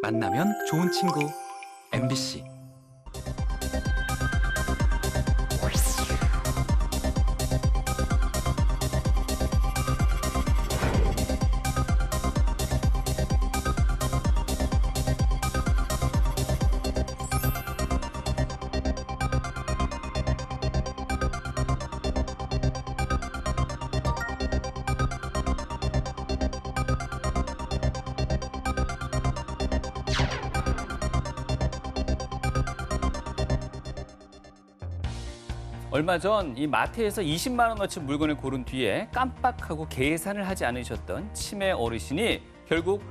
만나면 좋은 친구 MBC. 얼마 전 이 마트에서 20만 원어치 물건을 고른 뒤에 깜빡하고 계산을 하지 않으셨던 치매 어르신이 결국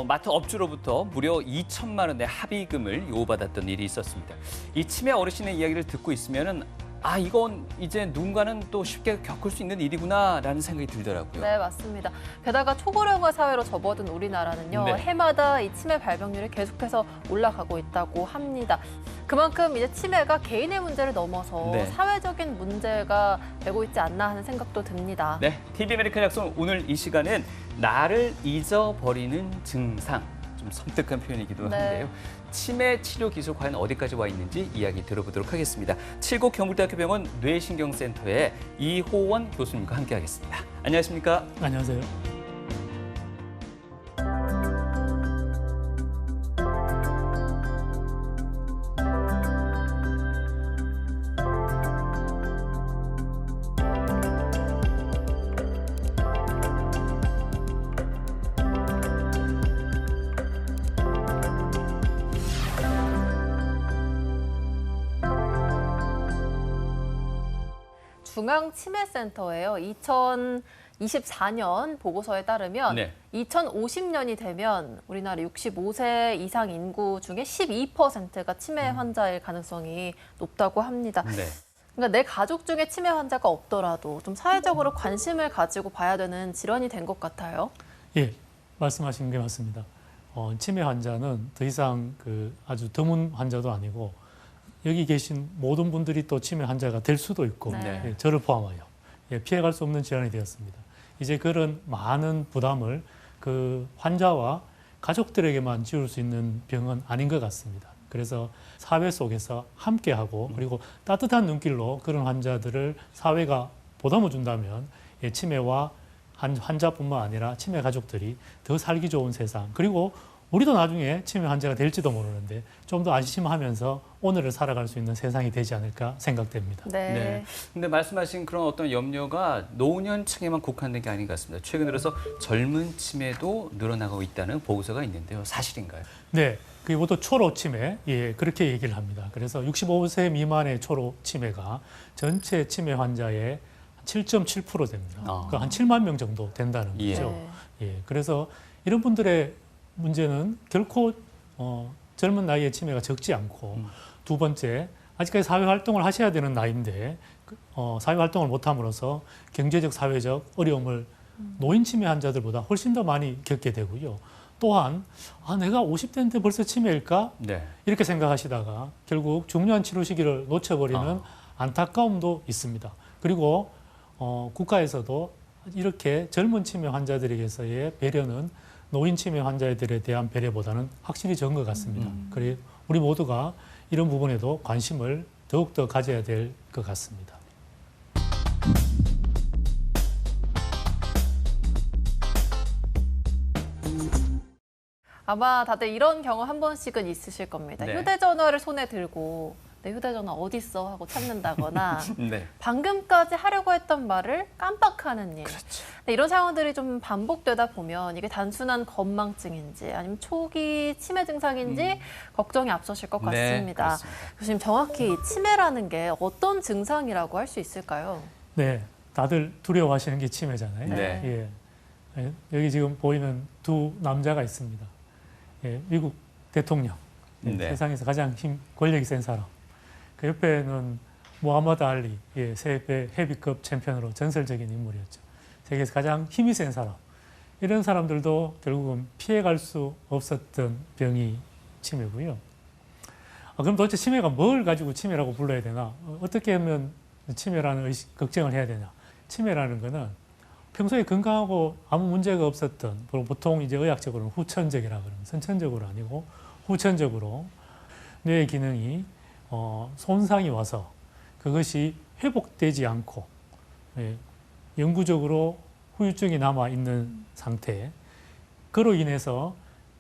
마트 업주로부터 무려 2천만 원의 합의금을 요구받았던 일이 있었습니다. 이 치매 어르신의 이야기를 듣고 있으면은 이건 이제 누군가는 또 쉽게 겪을 수 있는 일이구나라는 생각이 들더라고요. 네, 맞습니다. 게다가 초고령화 사회로 접어든 우리나라는요, 네. 해마다 이 치매 발병률이 계속해서 올라가고 있다고 합니다. 그만큼 이제 치매가 개인의 문제를 넘어서 네. 사회적인 문제가 되고 있지 않나 하는 생각도 듭니다. 네, TV 메디컬 약속 오늘 이 시간은 나를 잊어버리는 증상. 좀 섬뜩한 표현이기도 네. 한데요. 치매 치료 기술 과연 어디까지 와 있는지 이야기 들어보도록 하겠습니다. 칠곡 경북대학교 병원 뇌신경센터의 이호원 교수님과 함께하겠습니다. 안녕하십니까? 안녕하세요. 중앙치매센터예요. 2024년 보고서에 따르면 네. 2050년이 되면 우리나라 65세 이상 인구 중에 12%가 치매 환자일 가능성이 높다고 합니다. 네. 그러니까 내 가족 중에 치매 환자가 없더라도 좀 사회적으로 관심을 가지고 봐야 되는 질환이 된 것 같아요. 예, 말씀하신 게 맞습니다. 치매 환자는 더 이상 아주 드문 환자도 아니고 여기 계신 모든 분들이 또 치매 환자가 될 수도 있고 네. 예, 저를 포함하여 피해갈 수 없는 질환이 되었습니다. 이제 그런 많은 부담을 그 환자와 가족들에게만 지울 수 있는 병은 아닌 것 같습니다. 그래서 사회 속에서 함께하고 그리고 따뜻한 눈길로 그런 환자들을 사회가 보담해 준다면 치매와 환자뿐만 아니라 치매 가족들이 더 살기 좋은 세상, 그리고 우리도 나중에 치매 환자가 될지도 모르는데 좀 더 안심하면서 오늘을 살아갈 수 있는 세상이 되지 않을까 생각됩니다. 네. 네. 근데 말씀하신 그런 어떤 염려가 노년층에만 국한된 게 아닌 것 같습니다. 최근 들어서 젊은 치매도 늘어나고 있다는 보고서가 있는데요. 사실인가요? 네, 그것도 초로 치매, 예, 그렇게 얘기를 합니다. 그래서 65세 미만의 초로 치매가 전체 치매 환자의 7.7% 됩니다. 그러니까 한 7만 명 정도 된다는 예. 거죠. 네. 예, 그래서 이런 분들의 문제는 결코 젊은 나이에 치매가 적지 않고 두 번째, 아직까지 사회활동을 하셔야 되는 나이인데 사회활동을 못함으로써 경제적, 사회적 어려움을 노인 치매 환자들보다 훨씬 더 많이 겪게 되고요. 또한 내가 50대인데 벌써 치매일까? 네. 이렇게 생각하시다가 결국 중요한 치료 시기를 놓쳐버리는 안타까움도 있습니다. 그리고 국가에서도 이렇게 젊은 치매 환자들에게서의 배려는 노인 치매 환자들에 대한 배려보다는 확실히 적은 것 같습니다. 그래 우리 모두가 이런 부분에도 관심을 더욱더 가져야 될 것 같습니다. 아마 다들 이런 경험 한 번씩은 있으실 겁니다. 네. 휴대전화를 손에 들고 내 휴대전화 어디 있어 하고 찾는다거나 네. 방금까지 하려고 했던 말을 깜빡하는 일. 그렇죠. 네, 이런 상황들이 좀 반복되다 보면 이게 단순한 건망증인지 아니면 초기 치매 증상인지 걱정이 앞서실 것 네, 같습니다. 그렇습니다. 교수님, 정확히 치매라는 게 어떤 증상이라고 할 수 있을까요? 네, 다들 두려워하시는 게 치매잖아요. 네. 예, 여기 지금 보이는 두 남자가 있습니다. 예, 미국 대통령, 네. 세상에서 가장 권력이 센 사람. 그 옆에는 모하머드 알리, 세계 헤비급 챔피언으로 전설적인 인물이었죠. 세계에서 가장 힘이 센 사람. 이런 사람들도 결국은 피해갈 수 없었던 병이 치매고요. 그럼 도대체 치매가 뭘 가지고 치매라고 불러야 되나? 어떻게 하면 치매라는 걱정을 해야 되냐? 치매라는 거는 평소에 건강하고 아무 문제가 없었던, 보통 이제 의학적으로는 후천적이라 그러면 선천적으로 아니고 후천적으로 뇌의 기능이 손상이 와서 그것이 회복되지 않고 영구적으로 후유증이 남아 있는 상태, 그로 인해서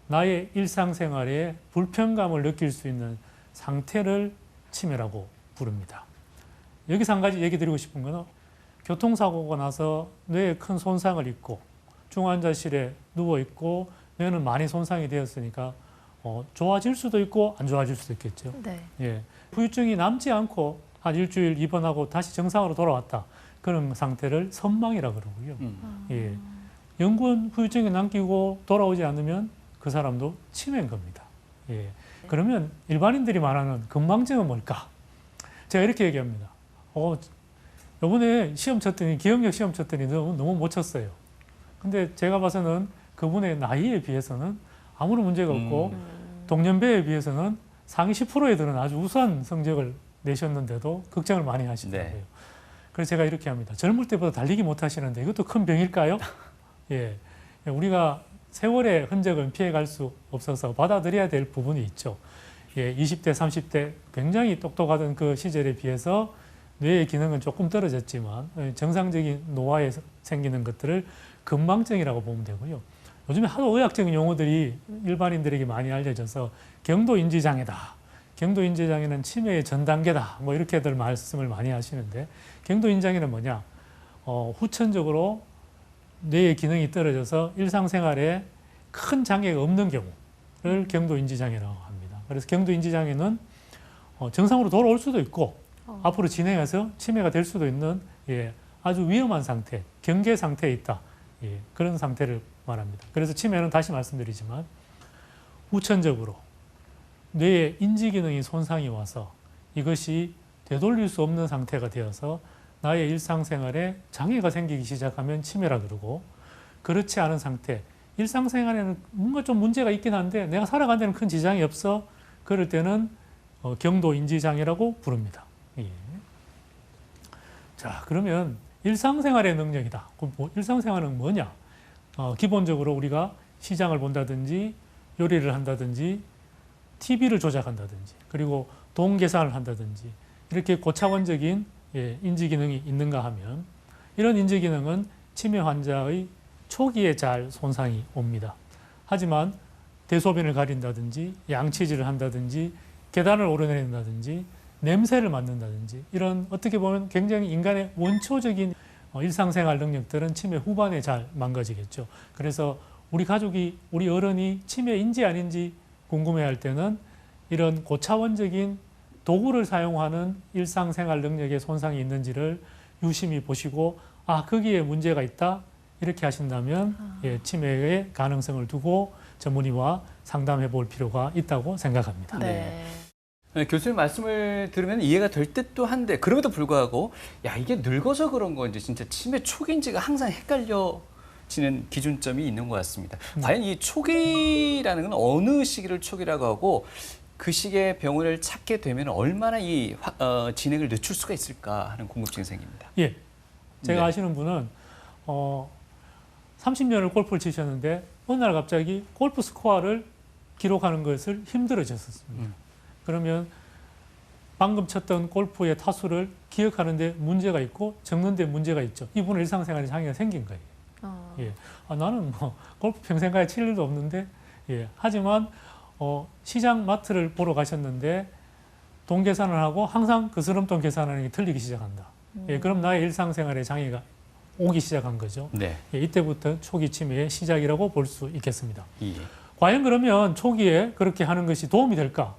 나의 일상생활에 불편감을 느낄 수 있는 상태를 치매라고 부릅니다. 여기서 한 가지 얘기 드리고 싶은 거는 교통사고가 나서 뇌에 큰 손상을 입고 중환자실에 누워있고 뇌는 많이 손상이 되었으니까 좋아질 수도 있고 안 좋아질 수도 있겠죠. 네. 예. 후유증이 남지 않고 한 일주일 입원하고 다시 정상으로 돌아왔다. 그런 상태를 선망이라 그러고요. 예. 영구한 후유증이 남기고 돌아오지 않으면 그 사람도 치매인 겁니다. 예. 그러면 일반인들이 말하는 건망증은 뭘까? 제가 이렇게 얘기합니다. 이번에 시험 쳤더니 기억력 시험 쳤더니 너무 못 쳤어요. 근데 제가 봐서는 그분의 나이에 비해서는 아무런 문제가 없고 동년배에 비해서는 상위 10%에 드는 아주 우수한 성적을 내셨는데도 걱정을 많이 하시더라고요. 네. 그래서 제가 이렇게 합니다. 젊을 때보다 달리기 못 하시는데 이것도 큰 병일까요? 예. 우리가 세월의 흔적은 피해갈 수 없어서 받아들여야 될 부분이 있죠. 예, 20대, 30대 굉장히 똑똑하던 그 시절에 비해서 뇌의 기능은 조금 떨어졌지만 정상적인 노화에 생기는 것들을 건망증이라고 보면 되고요. 요즘에 하도 의학적인 용어들이 일반인들에게 많이 알려져서 경도인지장애다. 경도인지장애는 치매의 전 단계다. 뭐 이렇게들 말씀을 많이 하시는데 경도인지장애는 뭐냐? 후천적으로 뇌의 기능이 떨어져서 일상생활에 큰 장애가 없는 경우를 경도인지장애라고 합니다. 그래서 경도인지장애는 정상으로 돌아올 수도 있고 앞으로 진행해서 치매가 될 수도 있는 아주 위험한 상태, 경계 상태에 있다. 그런 상태를 말합니다. 그래서 치매는 다시 말씀드리지만 후천적으로 뇌의 인지 기능이 손상이 와서 이것이 되돌릴 수 없는 상태가 되어서 나의 일상생활에 장애가 생기기 시작하면 치매라 그러고, 그렇지 않은 상태, 일상생활에는 뭔가 좀 문제가 있긴 한데 내가 살아가는 데는 큰 지장이 없어. 그럴 때는 경도인지장애라고 부릅니다. 예. 자, 그러면 일상생활의 능력이다. 그럼 일상생활은 뭐냐? 기본적으로 우리가 시장을 본다든지 요리를 한다든지 TV를 조작한다든지 그리고 돈 계산을 한다든지 이렇게 고차원적인 인지 기능이 있는가 하면 이런 인지 기능은 치매 환자의 초기에 잘 손상이 옵니다. 하지만 대소변을 가린다든지 양치질을 한다든지 계단을 오르내린다든지 냄새를 맡는다든지 이런 어떻게 보면 굉장히 인간의 원초적인 일상생활 능력들은 치매 후반에 잘 망가지겠죠. 그래서 우리 가족이, 우리 어른이 치매인지 아닌지 궁금해할 때는 이런 고차원적인 도구를 사용하는 일상생활 능력에 손상이 있는지를 유심히 보시고 거기에 문제가 있다 이렇게 하신다면 치매의 가능성을 두고 전문의와 상담해 볼 필요가 있다고 생각합니다. 네. 네, 교수님 말씀을 들으면 이해가 될 듯도 한데 그럼에도 불구하고 이게 늙어서 그런 건지 진짜 치매 초기인지가 항상 헷갈려지는 기준점이 있는 것 같습니다. 과연 이 초기라는 건 어느 시기를 초기라고 하고 그 시기에 병원을 찾게 되면 얼마나 이 진행을 늦출 수가 있을까 하는 궁금증이 생깁니다. 예, 제가 네. 아시는 분은 30년을 골프를 치셨는데 어느 날 갑자기 골프 스코어를 기록하는 것을 힘들어졌었습니다. 그러면 방금 쳤던 골프의 타수를 기억하는데 문제가 있고 적는데 문제가 있죠. 이분은 일상생활에 장애가 생긴 거예요. 예. 나는 뭐 골프 평생까지 칠 일도 없는데, 하지만 시장 마트를 보러 가셨는데 돈 계산을 하고 항상 그 스름돈 계산하는 게 틀리기 시작한다. 그럼 나의 일상생활에 장애가 오기 시작한 거죠. 네. 이때부터 초기 치매의 시작이라고 볼 수 있겠습니다. 예. 과연 그러면 초기에 그렇게 하는 것이 도움이 될까?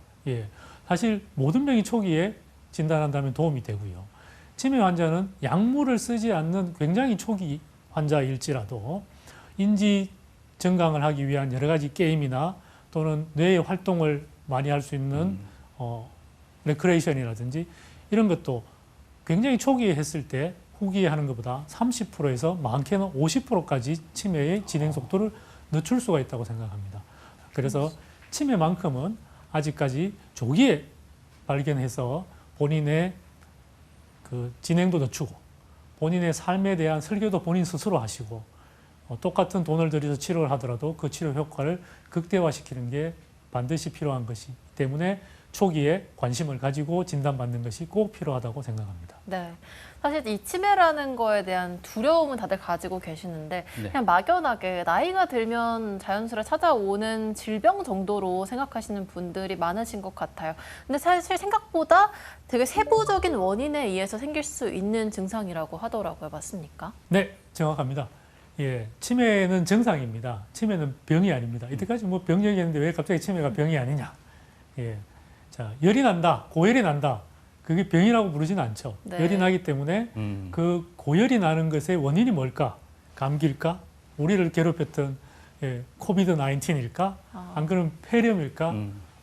사실 모든 병이 초기에 진단한다면 도움이 되고요. 치매 환자는 약물을 쓰지 않는 굉장히 초기 환자일지라도 인지 증강을 하기 위한 여러 가지 게임이나 또는 뇌의 활동을 많이 할 수 있는 레크레이션이라든지 이런 것도 굉장히 초기에 했을 때 후기에 하는 것보다 30%에서 많게는 50%까지 치매의 진행 속도를 늦출 수가 있다고 생각합니다. 그래서 치매만큼은 아직까지 조기에 발견해서 본인의 그 진행도 늦추고 본인의 삶에 대한 설계도 본인 스스로 하시고 똑같은 돈을 들여서 치료를 하더라도 그 치료 효과를 극대화시키는 게 반드시 필요한 것이기 때문에 초기에 관심을 가지고 진단받는 것이 꼭 필요하다고 생각합니다. 네. 사실 이 치매라는 거에 대한 두려움은 다들 가지고 계시는데 네. 그냥 막연하게 나이가 들면 자연스레 찾아오는 질병 정도로 생각하시는 분들이 많으신 것 같아요. 근데 사실 생각보다 되게 세부적인 원인에 의해서 생길 수 있는 증상이라고 하더라고요. 맞습니까? 네, 정확합니다. 예, 치매는 정상입니다. 치매는 병이 아닙니다. 이때까지 뭐 병 얘기했는데 왜 갑자기 치매가 병이 아니냐? 예, 자, 열이 난다, 고열이 난다. 그게 병이라고 부르지는 않죠. 네. 열이 나기 때문에 그 고열이 나는 것의 원인이 뭘까? 감기일까? 우리를 괴롭혔던 코비드 19일까? 안 그러면 폐렴일까?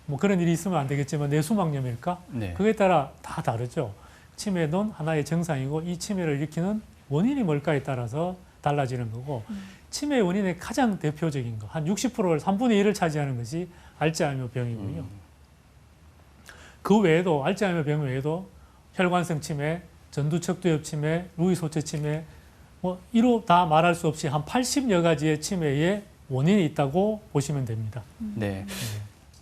뭐 그런 일이 있으면 안 되겠지만 뇌수막염일까? 네. 그에 따라 다 다르죠. 치매는 하나의 증상이고 이 치매를 일으키는 원인이 뭘까에 따라서 달라지는 거고 치매 원인의 가장 대표적인 거, 한 60%를 3분의 1을 차지하는 것이 알츠하이머 병이고요. 그 외에도 알츠하이머 병 외에도 혈관성 치매, 전두척두엽 치매, 루이 소체 치매 뭐 이로 다 말할 수 없이 한 80여 가지의 치매의 원인이 있다고 보시면 됩니다. 네.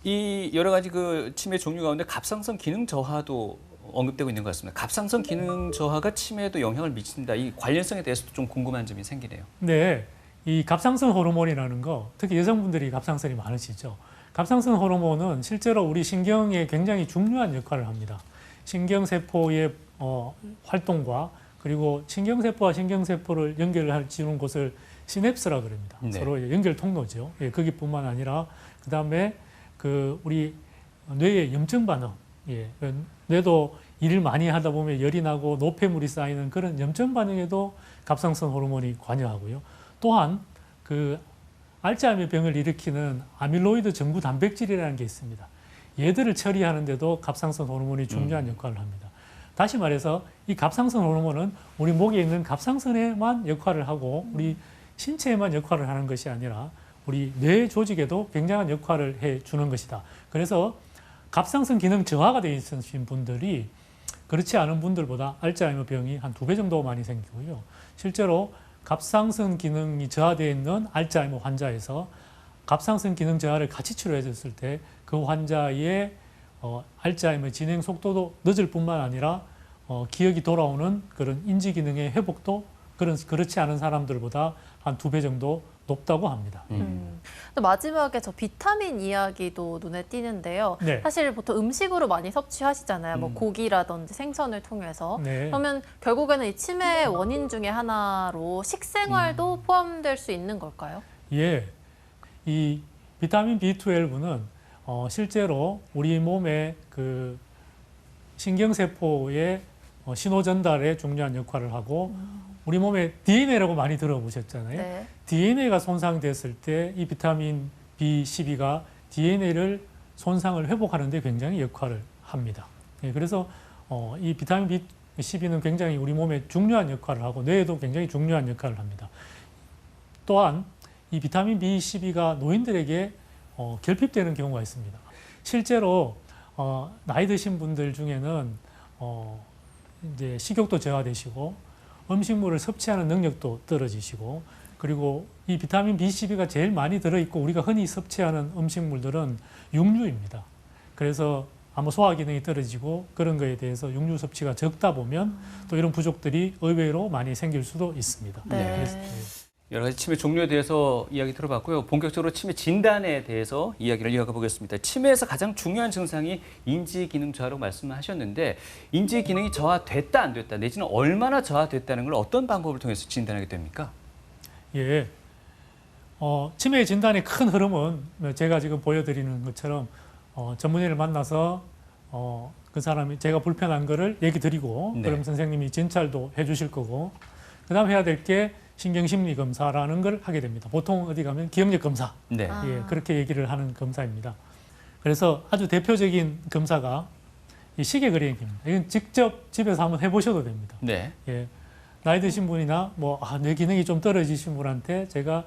이 여러 가지 그 치매 종류 가운데 갑상선 기능 저하도 언급되고 있는 것 같습니다. 갑상선 기능 저하가 치매에도 영향을 미친다. 이 관련성에 대해서도 좀 궁금한 점이 생기네요. 네, 이 갑상선 호르몬이라는 거, 특히 여성분들이 갑상선이 많으시죠. 갑상선 호르몬은 실제로 우리 신경에 굉장히 중요한 역할을 합니다. 신경세포의 활동과 그리고 신경세포와 신경세포를 연결을 지는 곳을 시냅스라 그럽니다. 네. 서로 연결 통로죠. 예, 거기뿐만 아니라 그 다음에 그 우리 뇌의 염증 반응, 예, 뇌도 일을 많이 하다 보면 열이 나고 노폐물이 쌓이는 그런 염증 반응에도 갑상선 호르몬이 관여하고요. 또한 그 알츠하이머 병을 일으키는 아밀로이드 정부 단백질이라는 게 있습니다. 얘들을 처리하는데도 갑상선 호르몬이 중요한 역할을 합니다. 다시 말해서 이 갑상선 호르몬은 우리 목에 있는 갑상선에만 역할을 하고 우리 신체에만 역할을 하는 것이 아니라 우리 뇌 조직에도 굉장한 역할을 해주는 것이다. 그래서 갑상선 기능 저하가 되어 있으신 분들이 그렇지 않은 분들보다 알츠하이머 병이 한 2배 정도 많이 생기고요. 실제로 갑상선 기능이 저하되어 있는 알츠하이머 환자에서 갑상선 기능 저하를 같이 치료해 줬을 때 그 환자의 알츠하이머 진행 속도도 늦을 뿐만 아니라 기억이 돌아오는 그런 인지 기능의 회복도 그렇지 않은 사람들보다 한 2배 정도 높다고 합니다. 또 마지막에 저 비타민 이야기도 눈에 띄는데요. 네. 사실 보통 음식으로 많이 섭취하시잖아요. 뭐 고기라든지 생선을 통해서. 네. 그러면 결국에는 이 치매의 원인 중에 하나로 식생활도 포함될 수 있는 걸까요? 예, 이 비타민 B12는 실제로 우리 몸의 그 신경세포의 신호 전달에 중요한 역할을 하고 우리 몸에 DNA라고 많이 들어보셨잖아요. 네. DNA가 손상됐을 때 이 비타민 B12가 DNA를 손상을 회복하는 데 굉장히 역할을 합니다. 예, 그래서 이 비타민 B12는 굉장히 우리 몸에 중요한 역할을 하고 뇌에도 굉장히 중요한 역할을 합니다. 또한 이 비타민 B12가 노인들에게 결핍되는 경우가 있습니다. 실제로 나이 드신 분들 중에는 이제 식욕도 저하되시고 음식물을 섭취하는 능력도 떨어지시고 그리고 이 비타민 B12가 제일 많이 들어있고 우리가 흔히 섭취하는 음식물들은 육류입니다. 그래서 아마 소화 기능이 떨어지고 그런 거에 대해서 육류 섭취가 적다 보면 또 이런 부족들이 의외로 많이 생길 수도 있습니다. 네. 그래서, 여러 가지 치매 종류에 대해서 이야기 들어봤고요. 본격적으로 치매 진단에 대해서 이야기를 이어가 보겠습니다. 치매에서 가장 중요한 증상이 인지 기능 저하라고 말씀하셨는데 인지 기능이 저하됐다 안 됐다 내지는 얼마나 저하됐다는 걸 어떤 방법을 통해서 진단하게 됩니까? 예. 치매 진단의 큰 흐름은 제가 지금 보여드리는 것처럼 전문의를 만나서 그 사람이 제가 불편한 거를 얘기 드리고 네. 그럼 선생님이 진찰도 해주실 거고 그다음 해야 될 게 신경심리 검사라는 걸 하게 됩니다. 보통 어디 가면 기억력 검사 네. 예, 그렇게 얘기를 하는 검사입니다. 그래서 아주 대표적인 검사가 이 시계 그레이입니다. 이건 직접 집에서 한번 해보셔도 됩니다. 네. 예, 나이 드신 분이나 뇌 기능이 좀 떨어지신 분한테 제가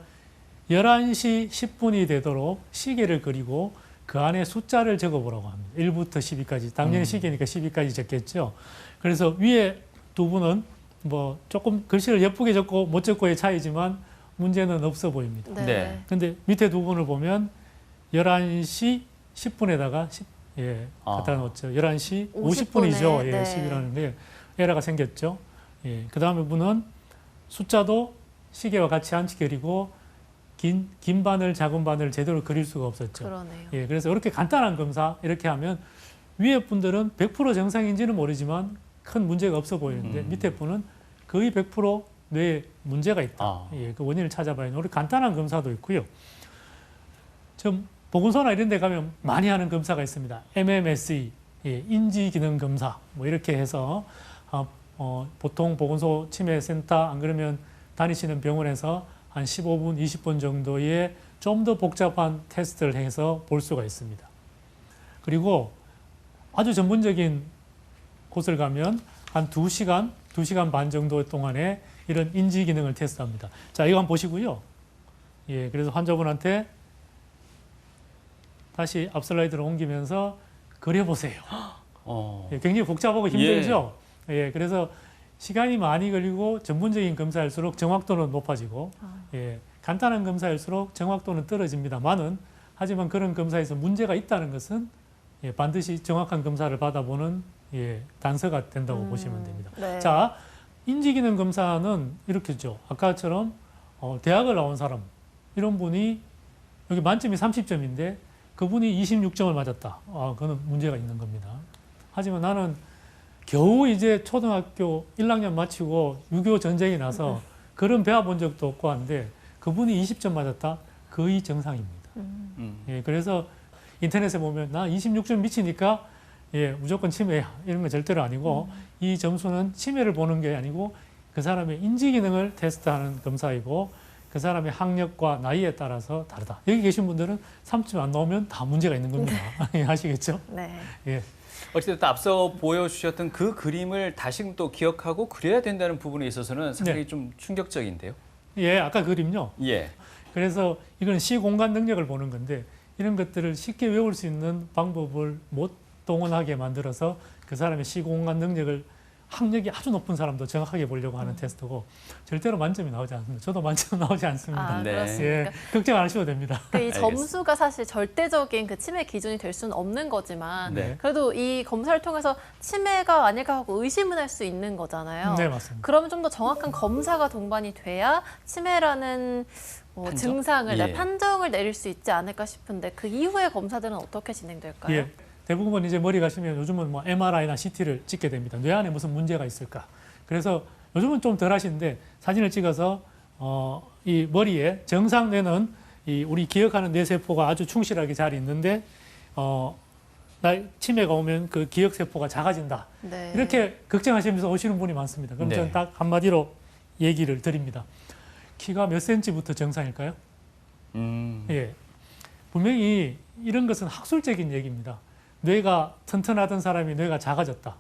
11시 10분이 되도록 시계를 그리고 그 안에 숫자를 적어보라고 합니다. 1부터 12까지. 당연히 시계니까 12까지 적겠죠. 그래서 위에 두 분은 뭐 조금 글씨를 예쁘게 적고 못 적고의 차이지만 문제는 없어 보입니다. 네. 네. 근데 밑에 두 분을 보면 11시 10분에다가 갖다 놓죠. 11시 50분이죠. 네. 10이라는 게 에러가 생겼죠. 그 다음에 분은 숫자도 시계와 같이 안 그리고 긴 바늘, 작은 바늘 제대로 그릴 수가 없었죠. 그러네요. 그래서 이렇게 간단한 검사 이렇게 하면 위에 분들은 100% 정상인지는 모르지만 큰 문제가 없어 보이는데 밑에 분은 거의 100% 뇌에 문제가 있다. 그 원인을 찾아봐야 하는 우리 간단한 검사도 있고요. 좀 보건소나 이런 데 가면 많이 하는 검사가 있습니다. MMSE, 인지기능 검사 뭐 이렇게 해서 보통 보건소 치매센터 안 그러면 다니시는 병원에서 한 15분, 20분 정도의 좀 더 복잡한 테스트를 해서 볼 수가 있습니다. 그리고 아주 전문적인 곳을 가면 한 2시간, 2시간 반 정도 동안에 이런 인지 기능을 테스트합니다. 자, 이거 한번 보시고요. 그래서 환자분한테 다시 앞 슬라이드로 옮기면서 그려보세요. 굉장히 복잡하고 힘들죠? 그래서 시간이 많이 걸리고 전문적인 검사일수록 정확도는 높아지고 간단한 검사일수록 정확도는 떨어집니다만은 하지만 그런 검사에서 문제가 있다는 것은 반드시 정확한 검사를 받아보는 단서가 된다고 보시면 됩니다. 네. 자, 인지기능 검사는 이렇게죠. 아까처럼 대학을 나온 사람 이런 분이 여기 만점이 30점인데 그분이 26점을 맞았다. 그거는 문제가 있는 겁니다. 하지만 나는 겨우 이제 초등학교 1학년 마치고 6.25 전쟁이 나서 그런 배워본 적도 없고 한데 그분이 20점 맞았다? 거의 정상입니다. 그래서 인터넷에 보면 나 26점 미치니까 무조건 치매야 이런 건 절대로 아니고 이 점수는 치매를 보는 게 아니고 그 사람의 인지기능을 테스트하는 검사이고 그 사람의 학력과 나이에 따라서 다르다. 여기 계신 분들은 3점 안 나오면 다 문제가 있는 겁니다. 아시겠죠? 네. 어쨌든 앞서 보여주셨던 그 그림을 다시 또 기억하고 그려야 된다는 부분에 있어서는 상당히 좀 충격적인데요. 아까 그림요. 그래서 이건 시공간 능력을 보는 건데 이런 것들을 쉽게 외울 수 있는 방법을 못 동원하게 만들어서 그 사람의 시공간 능력을 학력이 아주 높은 사람도 정확하게 보려고 하는 테스트고 절대로 만점이 나오지 않습니다. 저도 만점 나오지 않습니다. 그렇습니까? 걱정 안 하셔도 됩니다. 이 점수가 사실 절대적인 그 치매 기준이 될 수는 없는 거지만 그래도 이 검사를 통해서 치매가 아닐까 하고 의심은 할 수 있는 거잖아요. 네, 맞습니다. 그러면 좀 더 정확한 검사가 동반이 돼야 치매라는 증상을 판정을 내릴 수 있지 않을까 싶은데 그 이후의 검사들은 어떻게 진행될까요? 대부분 이제 머리 가시면 요즘은 뭐 MRI나 CT를 찍게 됩니다. 뇌 안에 무슨 문제가 있을까? 그래서 요즘은 좀 덜 하시는데 사진을 찍어서 이 머리에 정상 뇌는 이 우리 기억하는 뇌세포가 아주 충실하게 잘 있는데 치매가 오면 그 기억세포가 작아진다. 이렇게 걱정하시면서 오시는 분이 많습니다. 그럼 저는 딱 한마디로 얘기를 드립니다. 키가 몇 센치부터 정상일까요? 분명히 이런 것은 학술적인 얘기입니다. 뇌가 튼튼하던 사람이 뇌가 작아졌다.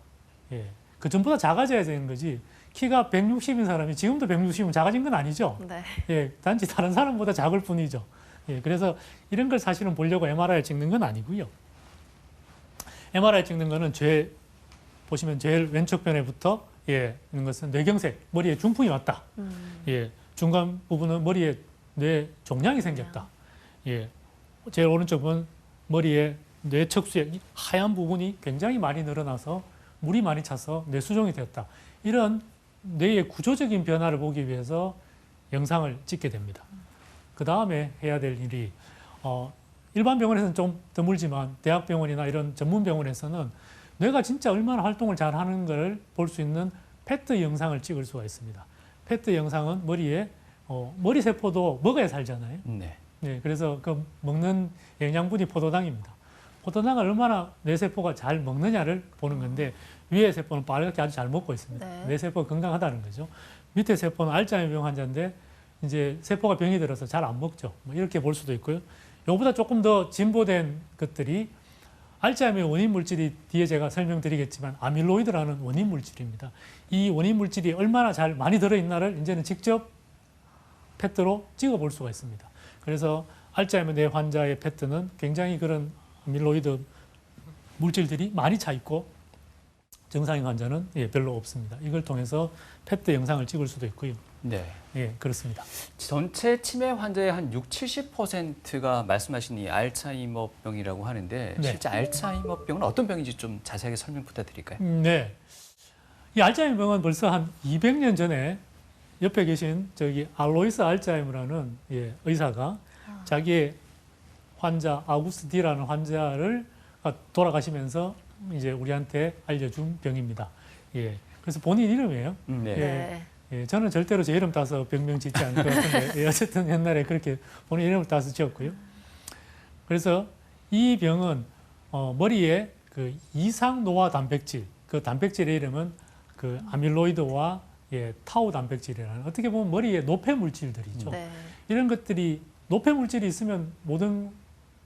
그 전보다 작아져야 되는 거지. 키가 160인 사람이 지금도 160이면 작아진 건 아니죠. 단지 다른 사람보다 작을 뿐이죠. 그래서 이런 걸 사실은 보려고 MRI를 찍는 건 아니고요. MRI 찍는 거는 보시면 제일 왼쪽 변에부터 있는 것은 뇌경색, 머리에 중풍이 왔다. 중간 부분은 머리에 뇌 종양이 생겼다. 제일 오른쪽은 머리에 뇌척수의 하얀 부분이 굉장히 많이 늘어나서 물이 많이 차서 뇌수종이 되었다. 이런 뇌의 구조적인 변화를 보기 위해서 영상을 찍게 됩니다. 그 다음에 해야 될 일이 일반 병원에서는 좀 드물지만 대학병원이나 이런 전문 병원에서는 뇌가 진짜 얼마나 활동을 잘하는 걸 볼 수 있는 페트 영상을 찍을 수가 있습니다. 페트 영상은 머리에 머리 세포도 먹어야 살잖아요. 그래서 그 먹는 영양분이 포도당입니다. 포도당을 얼마나 뇌세포가 잘 먹느냐를 보는 건데 위에 세포는 빨갛게 아주 잘 먹고 있습니다. 뇌세포가 건강하다는 거죠. 밑에 세포는 알츠하이머병 환자인데 이제 세포가 병이 들어서 잘 안 먹죠. 뭐 이렇게 볼 수도 있고요. 이거보다 조금 더 진보된 것들이 알츠하이머의 원인 물질이 뒤에 제가 설명드리겠지만 아밀로이드라는 원인 물질입니다. 이 원인 물질이 얼마나 잘 많이 들어있나를 이제는 직접 페트로 찍어볼 수가 있습니다. 그래서 알츠하이머 뇌 환자의 페트는 굉장히 그런 아밀로이드 물질들이 많이 차 있고 정상인 환자는 별로 없습니다. 이걸 통해서 펩트 영상을 찍을 수도 있고요. 네. 예, 그렇습니다. 전체 치매 환자의 한 70-80%가 말씀하신 이 알츠하이머병이라고 하는데 네. 실제 알츠하이머병은 어떤 병인지 좀 자세하게 설명 부탁드릴까요? 네. 이 알츠하이머병은 벌써 한 200년 전에 옆에 계신 저기 알로이스 알츠하이머라는 의사가 자기의 환자 아우구스트 D라는 환자를 돌아가시면서 이제 우리한테 알려준 병입니다. 예. 그래서 본인 이름이에요. 네. 네. 예, 저는 절대로 제 이름 따서 병명 짓지 않을 것 같은데 어쨌든 옛날에 그렇게 본인 이름을 따서 지었고요. 그래서 이 병은 머리에 그 이상 노화 단백질, 그 단백질의 이름은 그 아밀로이드와 타우 단백질이라는 어떻게 보면 머리에 노폐 물질들이죠. 네. 이런 것들이 노폐 물질이 있으면 모든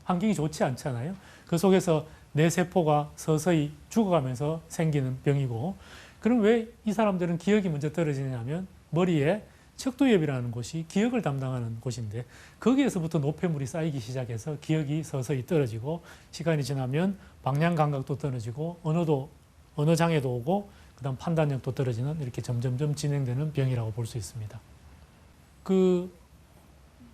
환경이 좋지 않잖아요. 그 속에서 내 세포가 서서히 죽어가면서 생기는 병이고, 그럼 왜 이 사람들은 기억이 먼저 떨어지냐면 머리에 척두엽이라는 곳이 기억을 담당하는 곳인데 거기에서부터 노폐물이 쌓이기 시작해서 기억이 서서히 떨어지고 시간이 지나면 방향 감각도 떨어지고 언어 장애도 오고 그다음 판단력도 떨어지는 이렇게 점점점 진행되는 병이라고 볼 수 있습니다. 그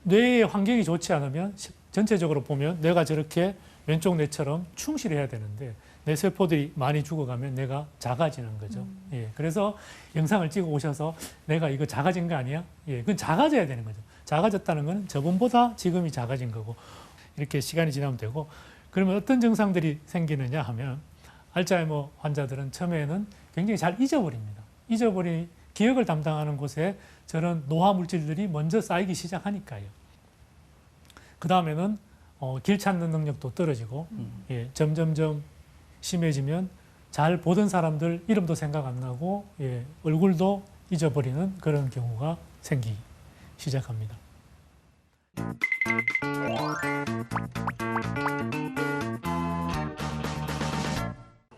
뇌의 환경이 좋지 않으면 전체적으로 보면 뇌가 저렇게 왼쪽 뇌처럼 충실해야 되는데 내 세포들이 많이 죽어가면 뇌가 작아지는 거죠. 예, 그래서 영상을 찍어 오셔서 내가 이거 작아진 거 아니야? 예, 그건 작아져야 되는 거죠. 작아졌다는 건 저번보다 지금이 작아진 거고 이렇게 시간이 지나면 되고, 그러면 어떤 증상들이 생기느냐 하면 알츠하이머 환자들은 처음에는 굉장히 잘 잊어버립니다. 기억을 담당하는 곳에 저런 노화 물질들이 먼저 쌓이기 시작하니까요. 그 다음에는 길 찾는 능력도 떨어지고 점점점 심해지면 잘 보던 사람들 이름도 생각 안 나고 얼굴도 잊어버리는 그런 경우가 생기기 시작합니다.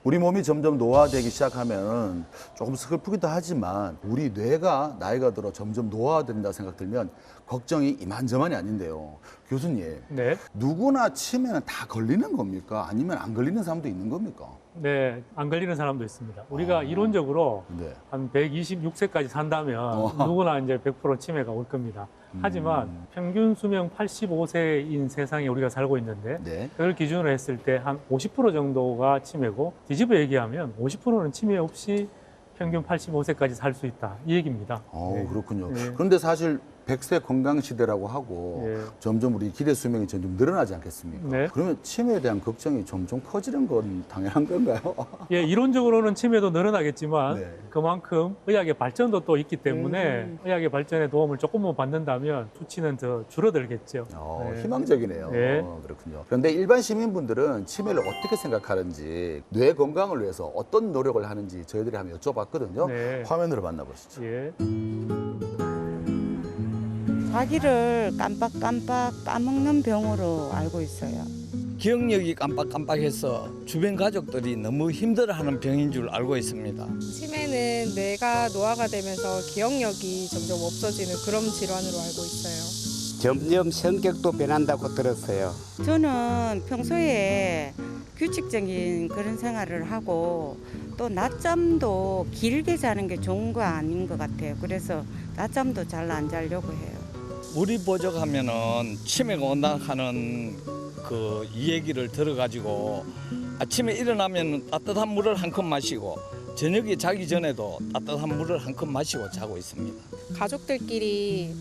우리 몸이 점점 노화되기 시작하면 조금 슬프기도 하지만 우리 뇌가 나이가 들어 점점 노화된다 생각 들면 걱정이 이만저만이 아닌데요. 교수님, 네. 누구나 치매는 다 걸리는 겁니까? 아니면 안 걸리는 사람도 있는 겁니까? 네, 안 걸리는 사람도 있습니다. 우리가 이론적으로 네. 한 126세까지 산다면 누구나 이제 100% 치매가 올 겁니다. 하지만 평균 수명 85세인 세상에 우리가 살고 있는데 네. 그걸 기준으로 했을 때 한 50% 정도가 치매고, 뒤집어 얘기하면 50%는 치매 없이 평균 85세까지 살 수 있다, 이 얘기입니다. 네. 그렇군요. 네. 그런데 사실 100세 건강 시대라고 하고 네. 점점 우리 기대 수명이 점점 늘어나지 않겠습니까? 네. 그러면 치매에 대한 걱정이 점점 커지는 건 당연한 건가요? 예, 이론적으로는 치매도 늘어나겠지만 네. 그만큼 의학의 발전도 또 있기 때문에 의학의 발전에 도움을 조금만 받는다면 수치는 더 줄어들겠죠. 네. 희망적이네요. 네. 그렇군요. 그런데 일반 시민분들은 치매를 어떻게 생각하는지, 뇌 건강을 위해서 어떤 노력을 하는지 저희들이 한번 여쭤봤거든요. 네. 화면으로 만나보시죠. 예. 자기를 깜빡깜빡 까먹는 병으로 알고 있어요. 기억력이 깜빡깜빡해서 주변 가족들이 너무 힘들어하는 병인 줄 알고 있습니다. 치매는 뇌가 노화가 되면서 기억력이 점점 없어지는 그런 질환으로 알고 있어요. 점점 성격도 변한다고 들었어요. 저는 평소에 규칙적인 그런 생활을 하고 또 낮잠도 길게 자는 게 좋은 거 아닌 것 같아요. 그래서 낮잠도 잘 안 자려고 해요. 우리 보적하면은 치매가 온다 하는 그 얘기를 들어가지고 아침에 일어나면 따뜻한 물을 한 컵 마시고 저녁에 자기 전에도 따뜻한 물을 한 컵 마시고 자고 있습니다. 가족들끼리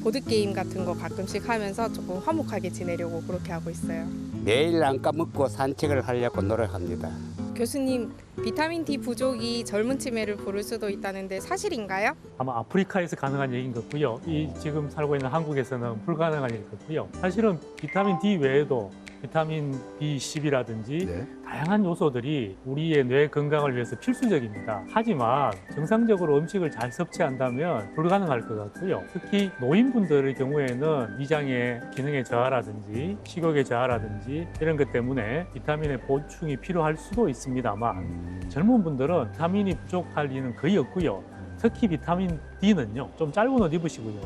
보드게임 같은 거 가끔씩 하면서 조금 화목하게 지내려고 그렇게 하고 있어요. 매일 안 까먹고 산책을 하려고 노력합니다. 교수님, 비타민 D 부족이 젊은 치매를 부를 수도 있다는데 사실인가요? 아마 아프리카에서 가능한 얘기인 것 같고요. 이 지금 살고 있는 한국에서는 불가능한 얘기인 것 같고요. 사실은 비타민 D 외에도 비타민 B12라든지 네. 다양한 요소들이 우리의 뇌 건강을 위해서 필수적입니다. 하지만 정상적으로 음식을 잘 섭취한다면 불가능할 것 같고요. 특히 노인분들의 경우에는 위장의 기능의 저하라든지 식욕의 저하라든지 이런 것 때문에 비타민의 보충이 필요할 수도 있습니다만 젊은 분들은 비타민이 부족할 리는 거의 없고요. 특히 비타민 D는요, 좀 짧은 옷 입으시고요.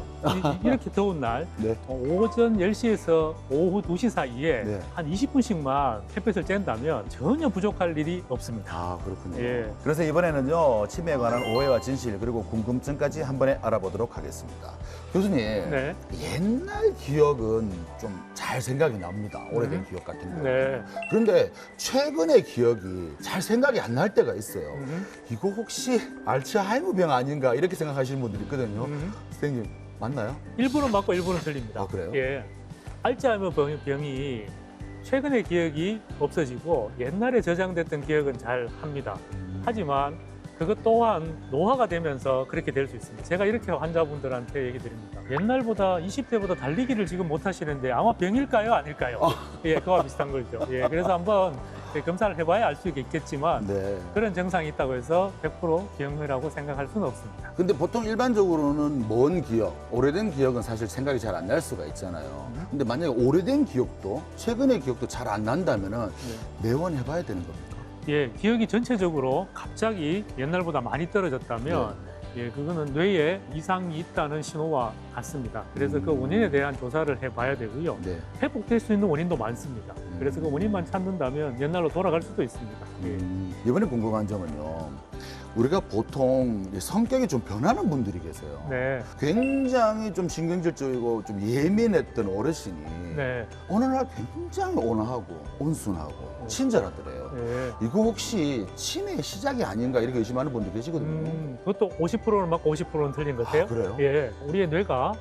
이렇게 더운 날 네. 오전 10시에서 오후 2시 사이에 네. 한 20분씩만 햇볕을 쬐다면 전혀 부족할 일이 없습니다. 아, 그렇군요. 예. 그래서 이번에는요, 치매에 관한 오해와 진실 그리고 궁금증까지 한 번에 알아보도록 하겠습니다. 교수님, 네. 옛날 기억은 좀 잘 생각이 납니다. 오래된 기억 같은 거. 네. 그런데 최근의 기억이 잘 생각이 안 날 때가 있어요. 이거 혹시 알츠하이머병 아닌가 이렇게 생각하시는 분들이 있거든요. 선생님, 맞나요? 일부는 맞고 일부는 틀립니다. 아, 그래요? 예. 알츠하이머 병이 최근의 기억이 없어지고 옛날에 저장됐던 기억은 잘 합니다. 하지만 그것 또한 노화가 되면서 그렇게 될 수 있습니다. 제가 이렇게 환자분들한테 얘기 드립니다. 옛날보다 20대보다 달리기를 지금 못 하시는데 아마 병일까요? 아닐까요? 예, 그와 비슷한 거죠. 예, 그래서 한번 검사를 해봐야 알 수 있겠지만 네. 그런 증상이 있다고 해서 100% 기억이라고 생각할 수는 없습니다. 근데 보통 일반적으로는 먼 기억, 오래된 기억은 사실 생각이 잘 안 날 수가 있잖아요. 근데 만약에 오래된 기억도, 최근의 기억도 잘 안 난다면은 매원 해봐야 되는 겁니까? 예, 기억이 전체적으로 갑자기 옛날보다 많이 떨어졌다면 예, 그거는 뇌에 이상이 있다는 신호와 같습니다. 그래서 그 원인에 대한 조사를 해봐야 되고요. 네. 회복될 수 있는 원인도 많습니다. 그래서 그 원인만 찾는다면 옛날로 돌아갈 수도 있습니다. 예. 이번에 궁금한 점은요. 우리가 보통 성격이 좀 변하는 분들이 계세요. 네, 굉장히 좀 신경질적이고 좀 예민했던 어르신이 네, 어느 날 굉장히 온화하고 온순하고 친절하더래요. 네. 이거 혹시 치매의 시작이 아닌가 이렇게 의심하는 분들 계시거든요. 그것도 50%는 맞고 50%는 틀린 것 같아요. 아, 그래요? 예, 우리의 뇌가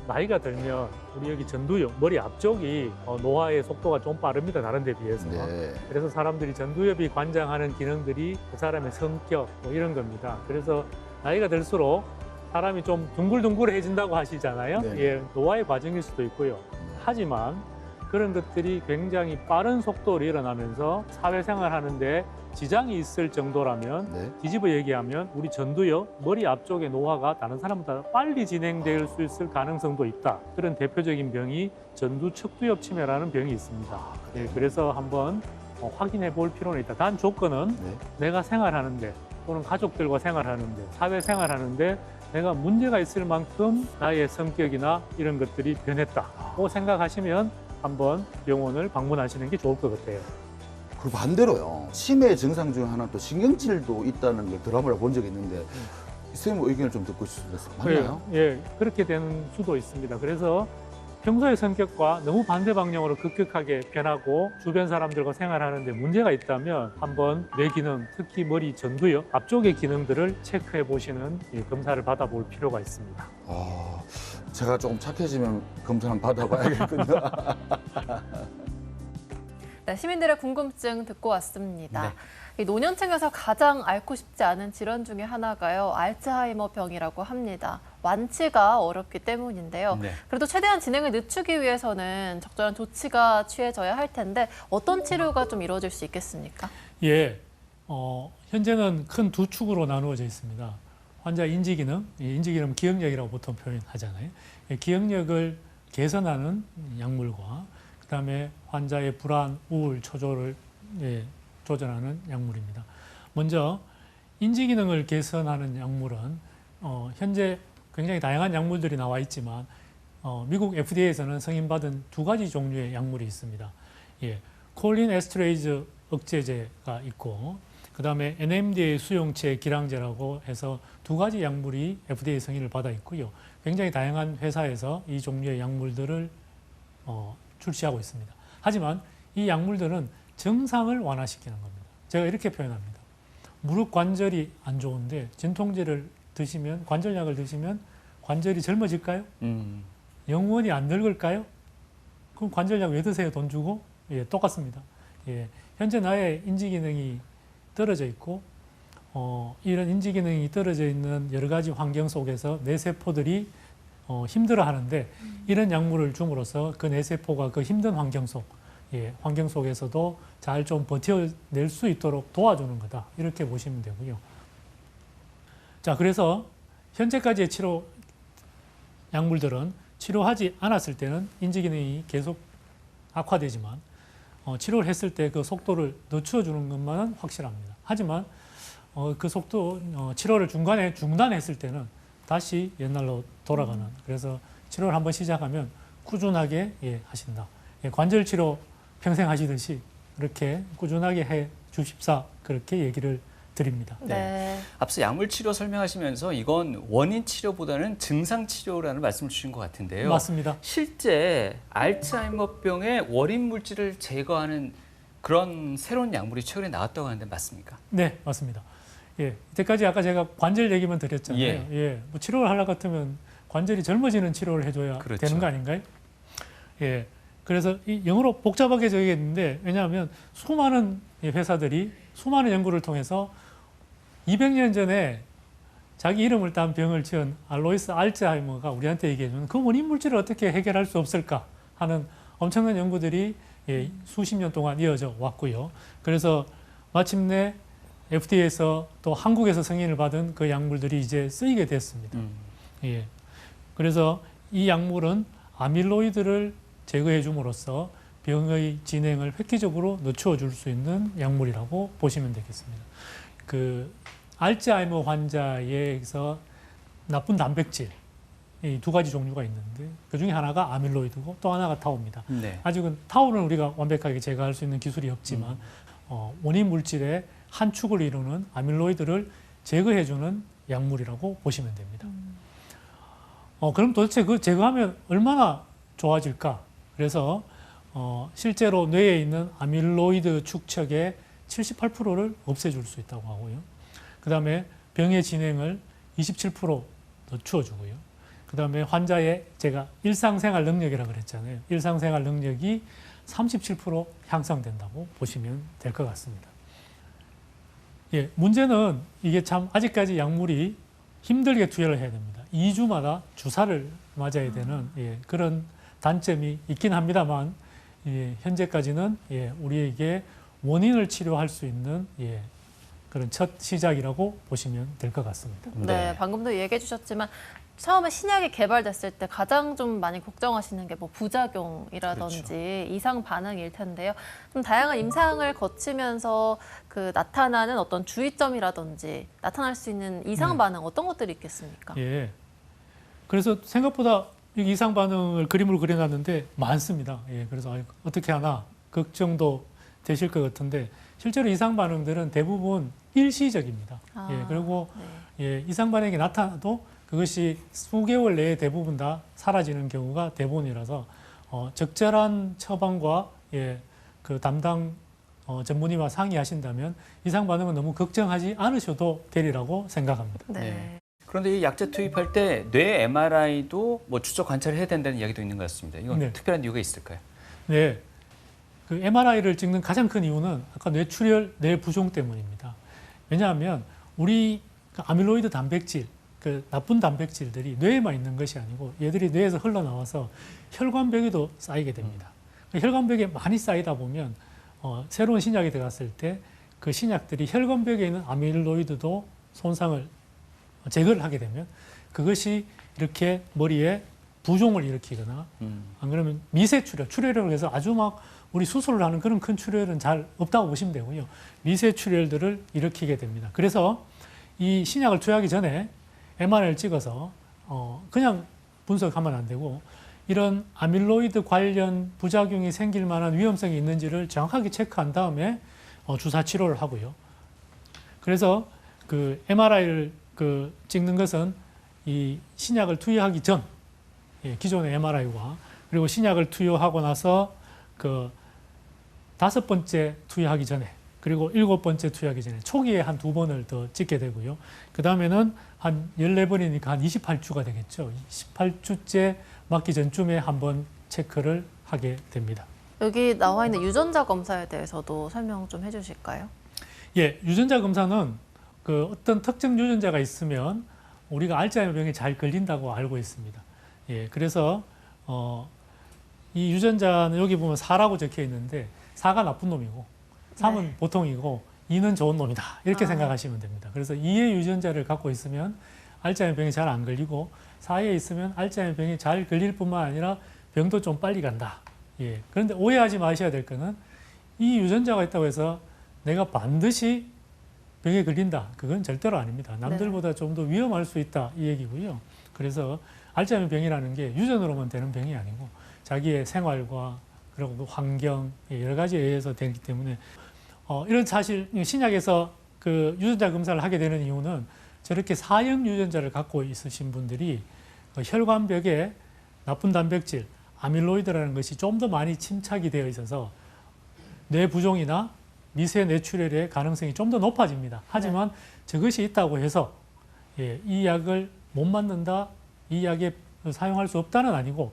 나이가 들면 우리 여기 전두엽, 머리 앞쪽이 노화의 속도가 좀 빠릅니다. 다른 데 비해서. 네. 그래서 사람들이 전두엽이 관장하는 기능들이 그 사람의 성격 뭐 이런 겁니다. 그래서 나이가 들수록 사람이 좀 둥글둥글해진다고 하시잖아요. 네. 예, 노화의 과정일 수도 있고요. 하지만 그런 것들이 굉장히 빠른 속도로 일어나면서 사회생활 하는데 지장이 있을 정도라면 네. 뒤집어 얘기하면 우리 전두엽, 머리 앞쪽의 노화가 다른 사람보다 빨리 진행될 수 있을 가능성도 있다. 그런 대표적인 병이 전두척두엽 치매라는 병이 있습니다. 예, 그래서 한번 확인해 볼 필요는 있다. 단 조건은 네. 내가 생활하는데 또는 가족들과 생활하는데 사회생활하는데 내가 문제가 있을 만큼 나의 성격이나 이런 것들이 변했다고 생각하시면 한번 병원을 방문하시는 게 좋을 것 같아요. 그리고 반대로요. 치매 증상 중 하나 또 신경질도 있다는 걸 드라마를 본 적이 있는데 선생님 의견을 좀 듣고 싶어서 맞나요? 예, 그렇게 되는 수도 있습니다. 그래서 평소의 성격과 너무 반대 방향으로 급격하게 변하고 주변 사람들과 생활하는데 문제가 있다면 한번 뇌 기능, 특히 머리 전두엽 앞쪽의 기능들을 체크해 보시는 검사를 받아볼 필요가 있습니다. 아, 제가 조금 착해지면 검사 한번 받아봐야겠군요. 네, 시민들의 궁금증 듣고 왔습니다. 네. 이 노년층에서 가장 앓고 싶지 않은 질환 중에 하나가요. 알츠하이머 병이라고 합니다. 완치가 어렵기 때문인데요. 네. 그래도 최대한 진행을 늦추기 위해서는 적절한 조치가 취해져야 할 텐데 어떤 치료가 좀 이루어질 수 있겠습니까? 예, 현재는 큰 두 축으로 나누어져 있습니다. 환자 인지기능, 인지기능 기억력이라고 보통 표현하잖아요. 기억력을 개선하는 약물과 그다음에 환자의 불안, 우울, 초조를 조절하는 약물입니다. 먼저 인지기능을 개선하는 약물은 현재 굉장히 다양한 약물들이 나와 있지만 미국 FDA에서는 승인받은 두 가지 종류의 약물이 있습니다. 예, 콜린 에스트레이즈 억제제가 있고 그다음에 NMDA 수용체 기량제라고 해서 두 가지 약물이 FDA 승인을 받아 있고요. 굉장히 다양한 회사에서 이 종류의 약물들을 출시하고 있습니다. 하지만 이 약물들은 증상을 완화시키는 겁니다. 제가 이렇게 표현합니다. 무릎 관절이 안 좋은데 진통제를 드시면, 관절약을 드시면 관절이 젊어질까요? 영원히 안 늙을까요? 그럼 관절약 왜 드세요? 돈 주고? 예, 똑같습니다. 예, 현재 나의 인지기능이 떨어져 있고 이런 인지기능이 떨어져 있는 여러 가지 환경 속에서 뇌세포들이 힘들어하는데 이런 약물을 줌으로써 그 뇌세포가 그 힘든 환경 속에서도 잘 좀 버텨낼 수 있도록 도와주는 거다. 이렇게 보시면 되고요. 자, 그래서 현재까지의 치료 약물들은 치료하지 않았을 때는 인지기능이 계속 악화되지만 치료를 했을 때 그 속도를 늦춰주는 것만은 확실합니다. 하지만 그 속도, 치료를 중간에 중단했을 때는 다시 옛날로 돌아가는. 그래서 치료를 한번 시작하면 꾸준하게 하신다. 관절 치료 평생 하시듯이 그렇게 꾸준하게 해 주십사 그렇게 얘기를 드립니다. 네. 앞서 약물 치료 설명하시면서 이건 원인 치료보다는 증상 치료라는 말씀을 주신 것 같은데요. 맞습니다. 실제 알츠하이머병의 원인 물질을 제거하는 그런 새로운 약물이 최근에 나왔다고 하는데 맞습니까? 네, 맞습니다. 이때까지 아까 제가 관절 얘기만 드렸잖아요. 뭐 치료를 하려 같으면 관절이 젊어지는 치료를 해줘야 그렇죠. 되는 거 아닌가요? 그래서 이 영어로 복잡하게 적겠는데 왜냐하면 수많은 회사들이 수많은 연구를 통해서 200년 전에 자기 이름을 딴 병을 지은 알로이스 알츠하이머가 우리한테 얘기해주는 그 원인 물질을 어떻게 해결할 수 없을까 하는 엄청난 연구들이 수십 년 동안 이어져 왔고요. 그래서 마침내 FDA에서 또 한국에서 승인을 받은 그 약물들이 이제 쓰이게 됐습니다. 그래서 이 약물은 아밀로이드를 제거해 줌으로써 병의 진행을 획기적으로 늦춰 줄 수 있는 약물이라고 보시면 되겠습니다. 그 알츠하이머 환자에서 나쁜 단백질 이 두 가지 종류가 있는데 그 중에 하나가 아밀로이드고 또 하나가 타우입니다. 네. 아직은 타우는 우리가 완벽하게 제거할 수 있는 기술이 없지만 원인 물질의 한 축을 이루는 아밀로이드를 제거해주는 약물이라고 보시면 됩니다. 그럼 도대체 그 제거하면 얼마나 좋아질까? 그래서 실제로 뇌에 있는 아밀로이드 축척의 78%를 없애줄 수 있다고 하고요. 그 다음에 병의 진행을 27% 늦춰주고요. 그 다음에 환자의 제가 일상생활 능력이라고 그랬잖아요. 일상생활 능력이 37% 향상된다고 보시면 될 것 같습니다. 문제는 이게 참 아직까지 약물이 힘들게 투여를 해야 됩니다. 2주마다 주사를 맞아야 되는 그런 단점이 있긴 합니다만 현재까지는 우리에게 원인을 치료할 수 있는 그런 첫 시작이라고 보시면 될 것 같습니다. 네, 방금도 얘기해 주셨지만 처음에 신약이 개발됐을 때 가장 좀 많이 걱정하시는 게 뭐 부작용이라든지 그렇죠. 이상 반응일 텐데요. 좀 다양한 임상을 거치면서 그 나타나는 어떤 주의점이라든지 나타날 수 있는 이상 반응 어떤 것들이 있겠습니까? 그래서 생각보다 이상 반응을 그림으로 그려놨는데 많습니다. 그래서 어떻게 하나 걱정도 되실 것 같은데 실제로 이상 반응들은 대부분 일시적입니다. 그리고 이상 반응이 나타나도 그것이 수개월 내에 대부분 다 사라지는 경우가 대부분이라서 적절한 처방과 그 담당 전문의와 상의하신다면 이상 반응은 너무 걱정하지 않으셔도 되리라고 생각합니다. 네. 그런데 이 약제 투입할 때 뇌 MRI도 뭐 추적 관찰을 해야 된다는 이야기도 있는 것 같습니다. 이건 특별한 이유가 있을까요? 네. 그 MRI를 찍는 가장 큰 이유는 아까 뇌출혈, 뇌부종 때문입니다. 왜냐하면 우리 아밀로이드 단백질, 그 나쁜 단백질들이 뇌에만 있는 것이 아니고 얘들이 뇌에서 흘러나와서 혈관벽에도 쌓이게 됩니다. 혈관벽에 많이 쌓이다 보면 새로운 신약이 들어갔을 때 그 신약들이 혈관벽에 있는 아밀로이드도 손상을 제거를 하게 되면 그것이 이렇게 머리에 부종을 일으키거나 안 그러면 미세출혈, 출혈을 해서 아주 막 우리 수술을 하는 그런 큰 출혈은 잘 없다고 보시면 되고요. 미세출혈들을 일으키게 됩니다. 그래서 이 신약을 투여하기 전에 MRI를 찍어서 그냥 분석하면 안 되고 이런 아밀로이드 관련 부작용이 생길 만한 위험성이 있는지를 정확하게 체크한 다음에 주사 치료를 하고요. 그래서 그 MRI를 찍는 것은 이 신약을 투여하기 전 기존의 MRI와 그리고 신약을 투여하고 나서 그 5번째 투여하기 전에 그리고 7번째 투여하기 전에 초기에 한 2번을 더 찍게 되고요. 그 다음에는 한 14번이니까 한 28주가 되겠죠. 28주째 맞기 전쯤에 한번 체크를 하게 됩니다. 여기 나와 있는 유전자 검사에 대해서도 설명 좀 해주실까요? 유전자 검사는 그 어떤 특정 유전자가 있으면 우리가 알츠하이머 병에 잘 걸린다고 알고 있습니다. 그래서 이 유전자는 여기 보면 4라고 적혀 있는데 4가 나쁜 놈이고 3은 보통이고 2는 좋은 놈이다. 이렇게 생각하시면 됩니다. 그래서 2의 유전자를 갖고 있으면 알츠하이머 병이 잘 안 걸리고 4에 있으면 알츠하이머 병이 잘 걸릴 뿐만 아니라 병도 좀 빨리 간다. 그런데 오해하지 마셔야 될 거는 이 유전자가 있다고 해서 내가 반드시 병에 걸린다. 그건 절대로 아닙니다. 남들보다 좀 더 위험할 수 있다 이 얘기고요. 그래서 알츠하이머 병이라는 게 유전으로만 되는 병이 아니고 자기의 생활과 그리고 그 환경 여러 가지에 의해서 되기 때문에 이런 사실 신약에서 그 유전자 검사를 하게 되는 이유는 저렇게 사형 유전자를 갖고 있으신 분들이 혈관벽에 나쁜 단백질, 아밀로이드라는 것이 좀 더 많이 침착이 되어 있어서 뇌 부종이나 미세 뇌출혈의 가능성이 좀 더 높아집니다. 하지만 저것이 있다고 해서 이 약을 못 맞는다, 이 약에 사용할 수 없다는 아니고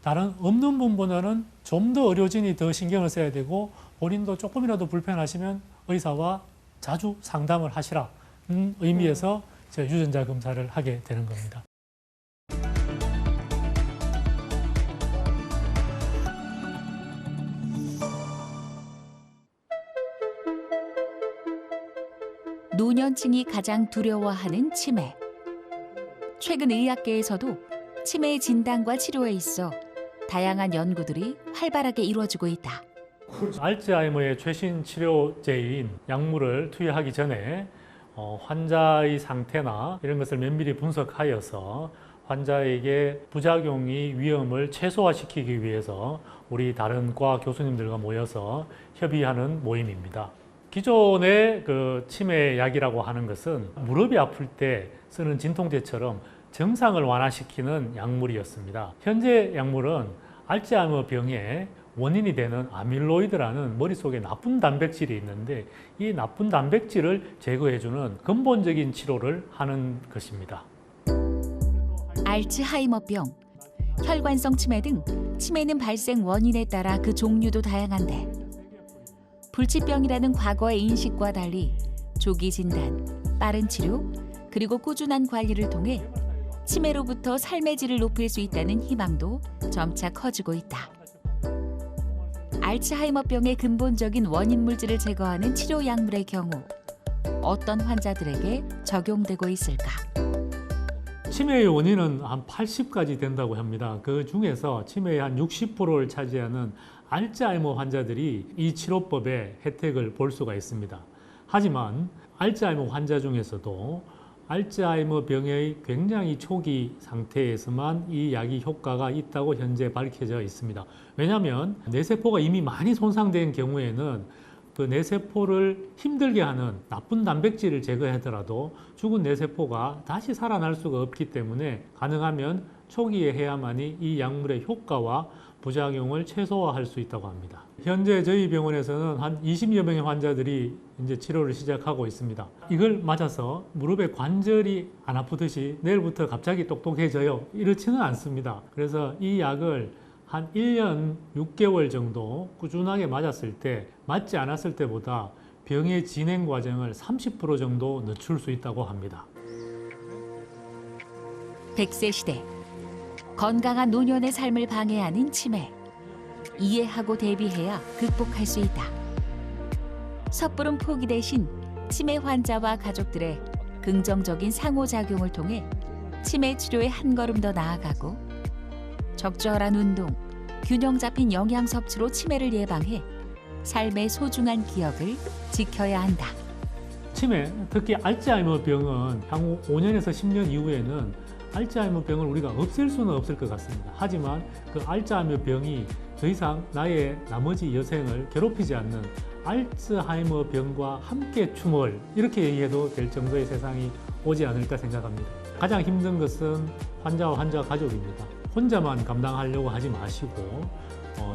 다른 없는 분보다는 좀 더 의료진이 더 신경을 써야 되고 본인도 조금이라도 불편하시면 의사와 자주 상담을 하시라는 의미에서 유전자 검사를 하게 되는 겁니다. 노년층이 가장 두려워하는 치매. 최근 의학계에서도 치매의 진단과 치료에 있어 다양한 연구들이 활발하게 이루어지고 있다. 알츠하이머의 최신 치료제인 약물을 투여하기 전에 환자의 상태나 이런 것을 면밀히 분석하여서 환자에게 부작용의 위험을 최소화시키기 위해서 우리 다른 과 교수님들과 모여서 협의하는 모임입니다. 기존의 그 치매 약이라고 하는 것은 무릎이 아플 때 쓰는 진통제처럼 증상을 완화시키는 약물이었습니다. 현재 약물은 알츠하이머 병의 원인이 되는 아밀로이드라는 머릿속에 나쁜 단백질이 있는데 이 나쁜 단백질을 제거해주는 근본적인 치료를 하는 것입니다. 알츠하이머병, 혈관성 치매 등 치매는 발생 원인에 따라 그 종류도 다양한데 불치병이라는 과거의 인식과 달리 조기 진단, 빠른 치료, 그리고 꾸준한 관리를 통해 치매로부터 삶의 질을 높일 수 있다는 희망도 점차 커지고 있다. 알츠하이머병의 근본적인 원인 물질을 제거하는 치료 약물의 경우 어떤 환자들에게 적용되고 있을까? 치매의 원인은 한 80가지 된다고 합니다. 그 중에서 치매의 한 60%를 차지하는 알츠하이머 환자들이 이 치료법의 혜택을 볼 수가 있습니다. 하지만 알츠하이머 환자 중에서도 알츠하이머 병의 굉장히 초기 상태에서만 이 약이 효과가 있다고 현재 밝혀져 있습니다. 왜냐하면 뇌세포가 이미 많이 손상된 경우에는 그 뇌세포를 힘들게 하는 나쁜 단백질을 제거하더라도 죽은 뇌세포가 다시 살아날 수가 없기 때문에 가능하면 초기에 해야만이 이 약물의 효과와 부작용을 최소화할 수 있다고 합니다. 현재 저희 병원에서는 한 20여 명의 환자들이 이제 치료를 시작하고 있습니다. 이걸 맞아서 무릎에 관절이 안 아프듯이 내일부터 갑자기 똑똑해져요. 이렇지는 않습니다. 그래서 이 약을 한 1년 6개월 정도 꾸준하게 맞았을 때 맞지 않았을 때보다 병의 진행 과정을 30% 정도 늦출 수 있다고 합니다. 100세 시대, 건강한 노년의 삶을 방해하는 치매. 이해하고 대비해야 극복할 수 있다. 섣부른 포기 대신 치매 환자와 가족들의 긍정적인 상호작용을 통해 치매 치료에 한 걸음 더 나아가고 적절한 운동, 균형 잡힌 영양 섭취로 치매를 예방해 삶의 소중한 기억을 지켜야 한다. 치매, 특히 알츠하이머 병은 향후 5년에서 10년 이후에는 알츠하이머 병을 우리가 없앨 수는 없을 것 같습니다. 하지만 그 알츠하이머 병이 더 이상 나의 나머지 여생을 괴롭히지 않는 알츠하이머 병과 함께 춤을 이렇게 얘기해도 될 정도의 세상이 오지 않을까 생각합니다. 가장 힘든 것은 환자와 환자 가족입니다. 혼자만 감당하려고 하지 마시고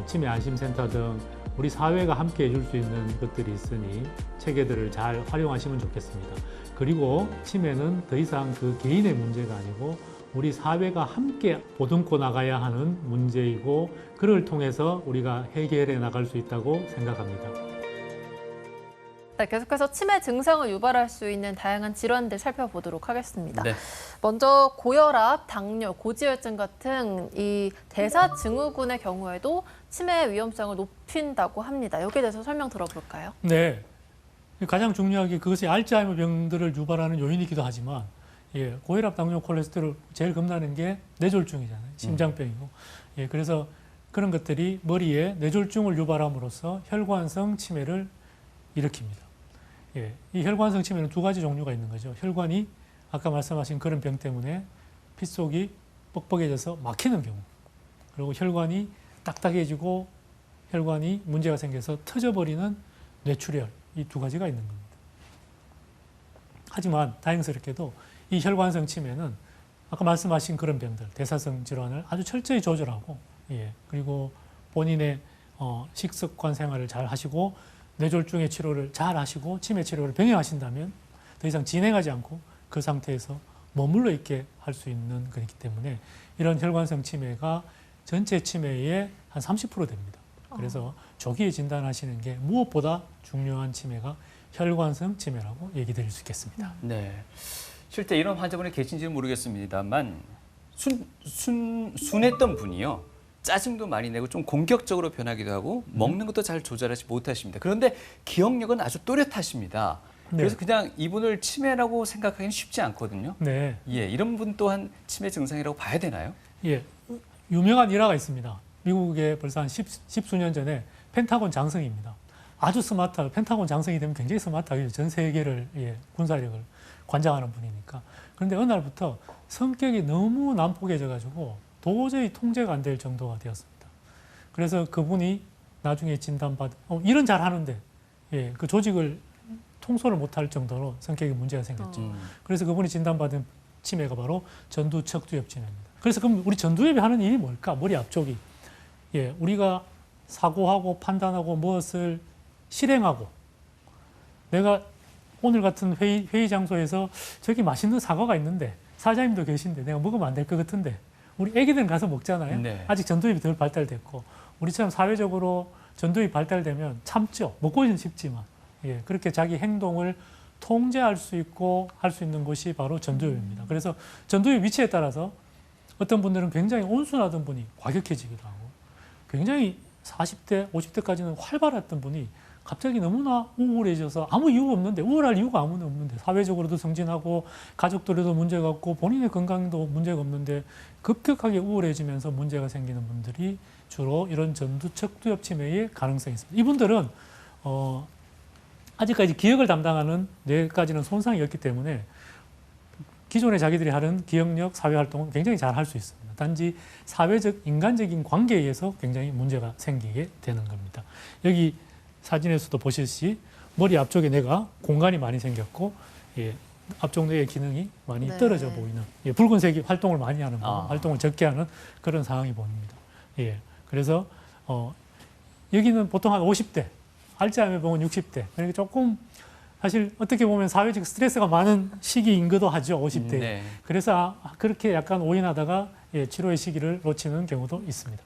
치매 안심센터 등 우리 사회가 함께 해줄 수 있는 것들이 있으니 체계들을 잘 활용하시면 좋겠습니다. 그리고 치매는 더 이상 그 개인의 문제가 아니고 우리 사회가 함께 보듬고 나가야 하는 문제이고 그를 통해서 우리가 해결해 나갈 수 있다고 생각합니다. 네, 계속해서 치매 증상을 유발할 수 있는 다양한 질환들 살펴보도록 하겠습니다. 네. 먼저 고혈압, 당뇨, 고지혈증 같은 이 대사증후군의 경우에도 치매 위험성을 높인다고 합니다. 여기에 대해서 설명 들어볼까요? 네. 가장 중요하게 그것이 알츠하이머 병들을 유발하는 요인이기도 하지만 고혈압, 당뇨, 콜레스테롤 제일 겁나는 게 뇌졸중이잖아요. 심장병이고. 그래서 그런 것들이 머리에 뇌졸중을 유발함으로써 혈관성 치매를 일으킵니다. 예, 이 혈관성 치매는 두 가지 종류가 있는 거죠. 혈관이 아까 말씀하신 그런 병 때문에 피 속이 뻑뻑해져서 막히는 경우, 그리고 혈관이 딱딱해지고 혈관이 문제가 생겨서 터져버리는 뇌출혈, 이 두 가지가 있는 겁니다. 하지만 다행스럽게도 이 혈관성 치매는 아까 말씀하신 그런 병들, 대사성 질환을 아주 철저히 조절하고, 예, 그리고 본인의 식습관 생활을 잘 하시고 뇌졸중의 치료를 잘 하시고 치매 치료를 병행하신다면 더 이상 진행하지 않고 그 상태에서 머물러 있게 할 수 있는 거기 때문에 이런 혈관성 치매가 전체 치매의 한 30% 됩니다. 그래서 조기에 진단하시는 게 무엇보다 중요한 치매가 혈관성 치매라고 얘기 드릴 수 있겠습니다. 네. 실제 이런 환자분이 계신지는 모르겠습니다만 순했던 분이요. 짜증도 많이 내고 좀 공격적으로 변하기도 하고 먹는 것도 잘 조절하지 못하십니다. 그런데 기억력은 아주 또렷하십니다. 네. 그래서 그냥 이분을 치매라고 생각하기는 쉽지 않거든요. 네. 예, 이런 분 또한 치매 증상이라고 봐야 되나요? 예, 유명한 일화가 있습니다. 미국에 벌써 한 십수년 전에 펜타곤 장성입니다. 아주 스마트하고 펜타곤 장성이 되면 굉장히 스마트하게 전 세계를 군사력을 관장하는 분이니까. 그런데 어느 날부터 성격이 너무 난폭해져가지고 도저히 통제가 안 될 정도가 되었습니다. 그래서 그분이 나중에 진단받은 일은 잘 하는데 그 조직을 통솔을 못할 정도로 성격에 문제가 생겼죠. 그래서 그분이 진단받은 치매가 바로 전두척두엽 치매입니다. 그래서 그럼 우리 전두엽이 하는 일이 뭘까? 머리 앞쪽이 우리가 사고하고 판단하고 무엇을 실행하고, 내가 오늘 같은 회의 장소에서 저기 맛있는 사과가 있는데 사장님도 계신데 내가 먹으면 안 될 것 같은데 우리 애기들은 가서 먹잖아요. 네. 아직 전두엽이 덜 발달됐고 우리처럼 사회적으로 전두엽이 발달되면 참죠. 먹고는 싶지만 그렇게 자기 행동을 통제할 수 있고 할 수 있는 곳이 바로 전두엽입니다. 그래서 전두엽 위치에 따라서 어떤 분들은 굉장히 온순하던 분이 과격해지기도 하고, 굉장히 40대, 50대까지는 활발했던 분이 갑자기 너무나 우울해져서 아무 이유가 없는데, 우울할 이유가 아무도 없는데, 사회적으로도 승진하고 가족들에도 문제가 없고 본인의 건강도 문제가 없는데 급격하게 우울해지면서 문제가 생기는 분들이 주로 이런 전두척두엽 치매의 가능성이 있습니다. 이분들은 아직까지 기억을 담당하는 뇌까지는 손상이 없기 때문에 기존에 자기들이 하는 기억력, 사회활동은 굉장히 잘 할 수 있습니다. 단지 사회적, 인간적인 관계에 의해서 굉장히 문제가 생기게 되는 겁니다. 여기 사진에서도 보시듯이 머리 앞쪽에 뇌가 공간이 많이 생겼고 앞쪽 뇌의 기능이 많이 떨어져 보이는, 붉은색이 활동을 많이 하는, 활동을 적게 하는 그런 상황이 보입니다. 그래서 여기는 보통 한 50대, 알츠하이머 병은 60대. 그러니까 조금 사실 어떻게 보면 사회적 스트레스가 많은 시기인 것도 하죠, 50대. 네. 그래서 그렇게 약간 오인하다가 치료의 시기를 놓치는 경우도 있습니다.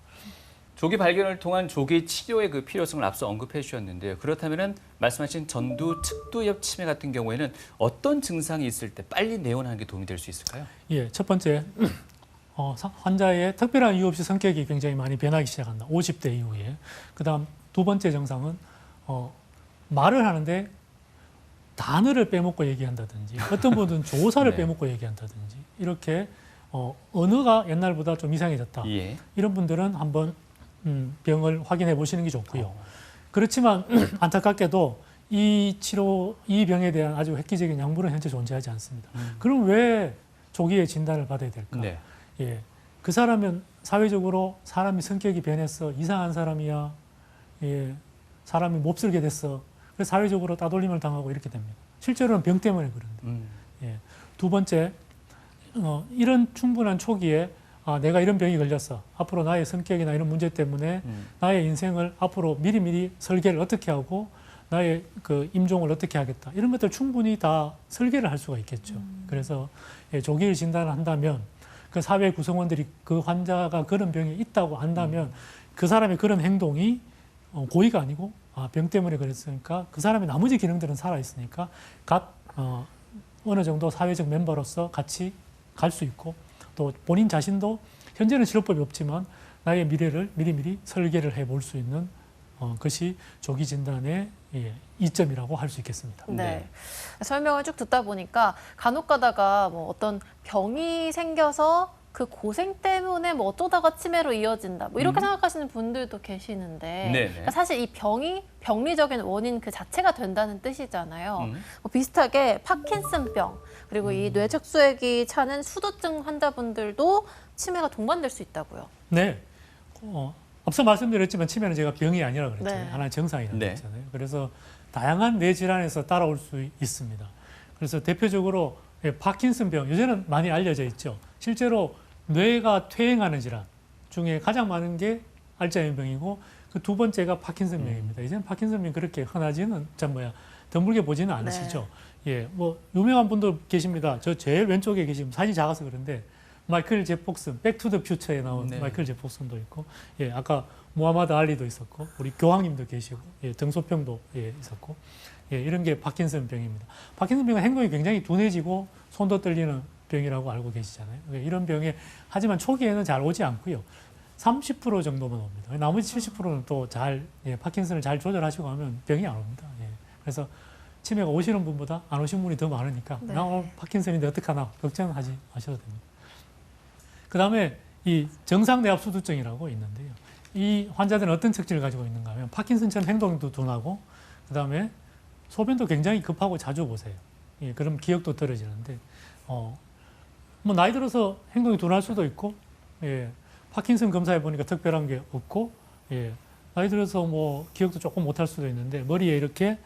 조기 발견을 통한 조기 치료의 그 필요성을 앞서 언급해 주셨는데요. 그렇다면 말씀하신 전두측두엽 치매 같은 경우에는 어떤 증상이 있을 때 빨리 내원하는 게 도움이 될 수 있을까요? 첫 번째, 환자의 특별한 이유 없이 성격이 굉장히 많이 변하기 시작한다, 50대 이후에. 그다음 두 번째 증상은 말을 하는데 단어를 빼먹고 얘기한다든지, 어떤 분은 조사를 빼먹고 얘기한다든지, 이렇게 언어가 옛날보다 좀 이상해졌다. 이런 분들은 한번 병을 확인해 보시는 게 좋고요. 그렇지만 안타깝게도 이 병에 대한 아주 획기적인 약물은 현재 존재하지 않습니다. 그럼 왜 조기에 진단을 받아야 될까? 그 사람은 사회적으로 사람이 성격이 변했어, 이상한 사람이야, 사람이 몹쓸게 됐어, 그래서 사회적으로 따돌림을 당하고 이렇게 됩니다. 실제로는 병 때문에 그런데. 두 번째, 이런 충분한 초기에 내가 이런 병이 걸렸어, 앞으로 나의 성격이나 이런 문제 때문에 나의 인생을 앞으로 미리미리 설계를 어떻게 하고 나의 그 임종을 어떻게 하겠다, 이런 것들 충분히 다 설계를 할 수가 있겠죠. 그래서 조기를 진단을 한다면 그 사회 구성원들이 그 환자가 그런 병이 있다고 안다면 그 사람의 그런 행동이 고의가 아니고 병 때문에 그랬으니까 그 사람의 나머지 기능들은 살아있으니까 어느 정도 사회적 멤버로서 같이 갈 수 있고, 또 본인 자신도 현재는 치료법이 없지만 나의 미래를 미리미리 설계를 해볼 수 있는 것이 조기 진단의 이점이라고 할 수 있겠습니다. 네. 설명을 쭉 듣다 보니까 간혹 가다가 뭐 어떤 병이 생겨서 그 고생 때문에 뭐 어쩌다가 치매로 이어진다. 뭐 이렇게 음. 생각하시는 분들도 계시는데 네네. 그러니까 사실 이 병이 병리적인 원인 그 자체가 된다는 뜻이잖아요. 음. 뭐 비슷하게 파킨슨병 그리고 이 뇌척수액이 차는 수두증 환자분들도 치매가 동반될 수 있다고요. 네. 앞서 말씀드렸지만 치매는 제가 병이 아니라 그랬잖아요. 네. 하나의 증상이라고 네. 그랬잖아요. 그래서 다양한 뇌 질환에서 따라올 수 있습니다. 그래서 대표적으로 파킨슨병, 요새는 많이 알려져 있죠. 실제로 뇌가 퇴행하는 질환 중에 가장 많은 게 알츠하이머병이고 그 두 번째가 파킨슨병입니다. 이제는 파킨슨병 그렇게 흔하지는 드물게 보지는 않으시죠. 예, 뭐 유명한 분도 계십니다. 저 제일 왼쪽에 계시면 사진이 작아서 그런데 마이클 제폭슨, 백투더 퓨처에 나온 네. 마이클 제폭슨도 있고, 예, 아까 무하마드 알리도 있었고, 우리 교황님도 계시고, 예, 등소평도 예, 있었고, 예, 이런 게 파킨슨병입니다. 파킨슨병은 행동이 굉장히 둔해지고 손도 떨리는 병이라고 알고 계시잖아요. 이런 병에 하지만 초기에는 잘 오지 않고요. 30% 정도만 옵니다. 나머지 70%는 또 잘, 예, 파킨슨을 잘 조절하시고 하면 병이 안 옵니다. 예. 그래서 치매가 오시는 분보다 안 오신 분이 더 많으니까 네. 나 오늘 파킨슨인데 어떡하나 걱정하지 마셔도 됩니다. 그 다음에 이 정상뇌압수두증이라고 있는데요. 이 환자들은 어떤 특징을 가지고 있는가 하면 파킨슨처럼 행동도 둔하고 그 다음에 소변도 굉장히 급하고 자주 보세요. 예, 그럼 기억도 떨어지는데 뭐 나이 들어서 행동이 둔할 수도 있고 예, 파킨슨 검사해 보니까 특별한 게 없고 예, 나이 들어서 뭐 기억도 조금 못할 수도 있는데 머리에 이렇게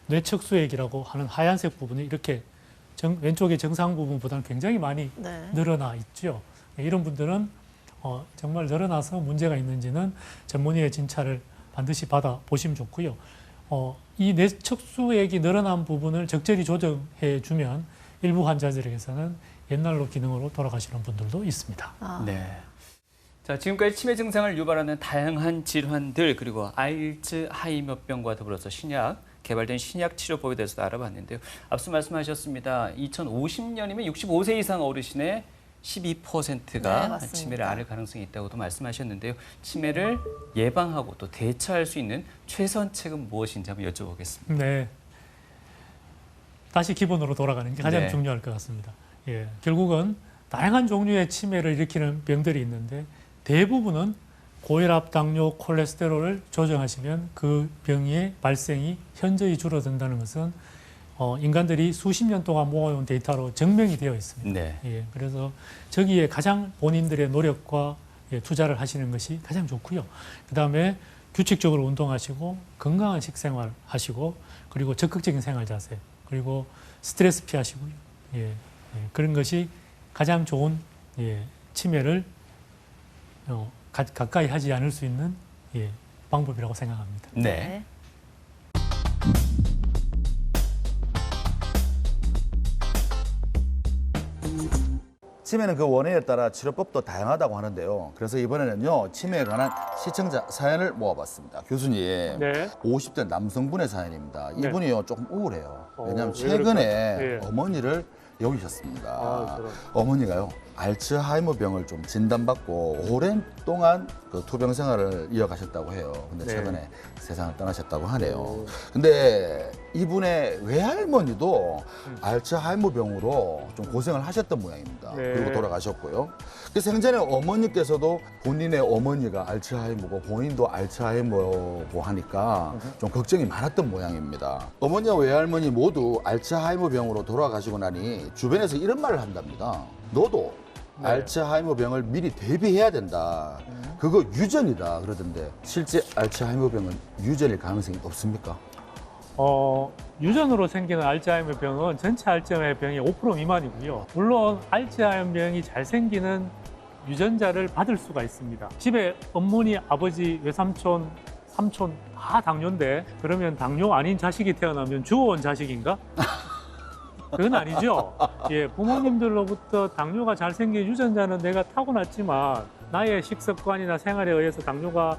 뇌척수액이라고 하는 하얀색 부분이 이렇게 왼쪽의 정상 부분보다는 굉장히 많이 네. 늘어나 있죠. 이런 분들은 정말 늘어나서 문제가 있는지는 전문의의 진찰을 반드시 받아 보시면 좋고요. 이 뇌척수액이 늘어난 부분을 적절히 조정해 주면 일부 환자들에게서는 옛날로 기능으로 돌아가시는 분들도 있습니다. 아. 네. 자, 지금까지 치매 증상을 유발하는 다양한 질환들 그리고 알츠하이머병과 더불어서 개발된 신약 치료법에 대해서도 알아봤는데요. 앞서 말씀하셨습니다. 2050년이면 65세 이상 어르신의 12%가 네, 맞습니다. 치매를 앓을 가능성이 있다고도 말씀하셨는데요. 치매를 예방하고 또 대처할 수 있는 최선책은 무엇인지 한번 여쭤보겠습니다. 네. 다시 기본으로 돌아가는 게 가장 네. 중요할 것 같습니다. 예, 결국은 다양한 종류의 치매를 일으키는 병들이 있는데 대부분은 고혈압, 당뇨, 콜레스테롤을 조정하시면 그 병의 발생이 현저히 줄어든다는 것은 인간들이 수십 년 동안 모아온 데이터로 증명이 되어 있습니다. 네. 예, 그래서 저기에 가장 본인들의 노력과 투자를 하시는 것이 가장 좋고요. 그다음에 규칙적으로 운동하시고 건강한 식생활 하시고 그리고 적극적인 생활 자세 그리고 스트레스 피하시고요. 예, 그런 것이 가장 좋은 치매를 가까이 하지 않을 수 있는 방법이라고 생각합니다. 네. 치매는 그 원인에 따라 치료법도 다양하다고 하는데요. 그래서 이번에는요, 치매에 관한 시청자 사연을 모아봤습니다. 교수님, 네. 50대 남성분의 사연입니다. 네. 이분이요, 조금 우울해요. 왜냐하면 왜 최근에 그럴까요? 예. 어머니를 여기셨습니다. 그럼. 어머니가요, 알츠하이머병을 좀 진단받고 오랜 동안 그 투병 생활을 이어가셨다고 해요. 근데 네. 최근에 세상을 떠나셨다고 하네요. 근데 이분의 외할머니도 알츠하이머병으로 좀 고생을 하셨던 모양입니다. 네. 그리고 돌아가셨고요. 그 생전에 어머니께서도 본인의 어머니가 알츠하이머고 본인도 알츠하이머고 하니까 좀 걱정이 많았던 모양입니다. 어머니와 외할머니 모두 알츠하이머병으로 돌아가시고 나니 주변에서 이런 말을 한답니다. 너도 네. 알츠하이머병을 미리 대비해야 된다. 그거 유전이다 그러던데 실제 알츠하이머병은 유전일 가능성이 없습니까? 유전으로 생기는 알츠하이머 병은 전체 알츠하이머 병의 5% 미만이고요. 물론 알츠하이머 병이 잘 생기는 유전자를 받을 수가 있습니다. 집에 어머니, 아버지, 외삼촌, 삼촌 다 당뇨인데 그러면 당뇨 아닌 자식이 태어나면 주워온 자식인가? 그건 아니죠. 예, 부모님들로부터 당뇨가 잘 생긴 유전자는 내가 타고났지만 나의 식습관이나 생활에 의해서 당뇨가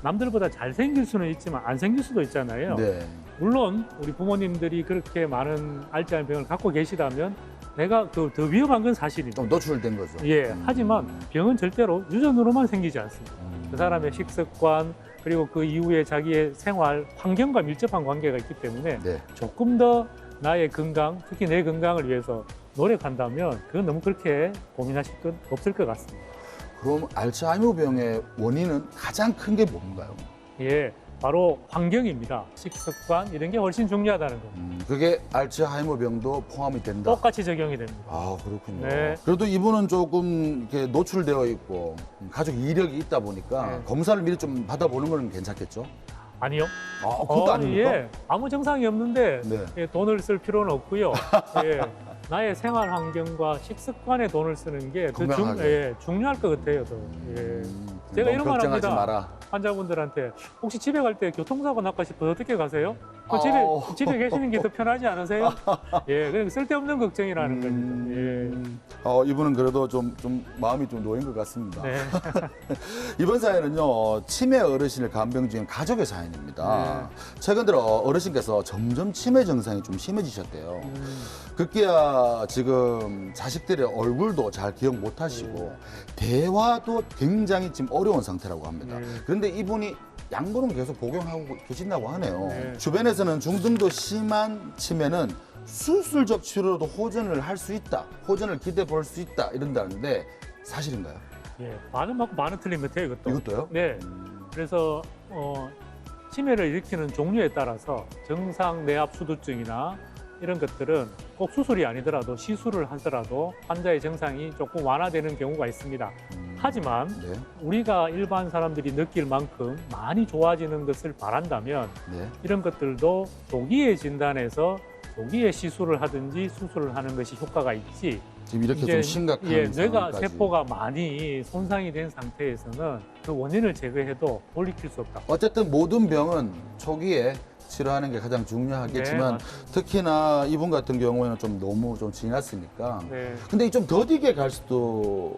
남들보다 잘 생길 수는 있지만 안 생길 수도 있잖아요. 네. 물론 우리 부모님들이 그렇게 많은 알츠하이머 병을 갖고 계시다면 내가 더 위험한 건 사실입니다. 좀 노출된 거죠. 예, 하지만 병은 절대로 유전으로만 생기지 않습니다. 그 사람의 식습관 그리고 그 이후에 자기의 생활 환경과 밀접한 관계가 있기 때문에 네. 조금 더 나의 건강, 특히 내 건강을 위해서 노력한다면 그건 너무 그렇게 고민하실 건 없을 것 같습니다. 그럼 알츠하이머 병의 원인은 가장 큰 게 뭔가요? 예, 바로 환경입니다. 식습관 이런 게 훨씬 중요하다는 겁니다. 그게 알츠하이머 병도 포함이 된다. 똑같이 적용이 됩니다. 아, 그렇군요. 네. 그래도 이분은 조금 이렇게 노출되어 있고 가족 이력이 있다 보니까 네. 검사를 미리 좀 받아보는 건 괜찮겠죠? 아니요. 아, 그것도 아닙니까? 예, 아무 증상이 없는데 네. 예, 돈을 쓸 필요는 없고요. 예, 나의 생활 환경과 식습관에 돈을 쓰는 게 더 건강하게. 중요할 것 같아요. 더. 예. 제가 너무 이런 말 걱정하지 합니다. 마라. 환자분들한테 혹시 집에 갈 때 교통사고 날까 싶어서 어떻게 가세요? 그 어. 집에 계시는 게 더 편하지 않으세요? 예, 그냥 쓸데없는 걱정이라는 겁니다. 이분은 그래도 좀 마음이 좀 놓인 것 같습니다. 예. 네. 이번 사연은요, 치매 어르신을 간병 중인 가족의 사연입니다. 최근 들어 어르신께서 점점 치매 증상이 좀 심해지셨대요. 급기야 지금 자식들의 얼굴도 잘 기억 못 하시고 대화도 굉장히 지금 어려운 상태라고 합니다. 그런데 이분이 약물은 계속 복용하고 계신다고 하네요. 네. 주변에서는 중등도 심한 치매는 수술적 치료로도 호전을 할 수 있다, 호전을 기대해 볼 수 있다 이런다는데 사실인가요? 예, 많은 맞고 많은 틀린 것 같아요, 이것도. 이것도요? 네. 그래서 치매를 일으키는 종류에 따라서 정상 뇌압 수두증이나 이런 것들은 꼭 수술이 아니더라도 시술을 하더라도 환자의 증상이 조금 완화되는 경우가 있습니다. 하지만 네. 우리가 일반 사람들이 느낄 만큼 많이 좋아지는 것을 바란다면 네. 이런 것들도 조기에 진단해서 조기에 시술을 하든지 수술을 하는 것이 효과가 있지. 지금 이렇게 이제 좀 심각한 뇌가 상황까지. 세포가 많이 손상이 된 상태에서는 그 원인을 제거해도 돌이킬 수 없다. 어쨌든 모든 병은 초기에 치료하는 게 가장 중요하겠지만 네, 특히나 이분 같은 경우에는 좀 너무 좀 지났으니까. 네. 근데 좀 더디게 갈 수도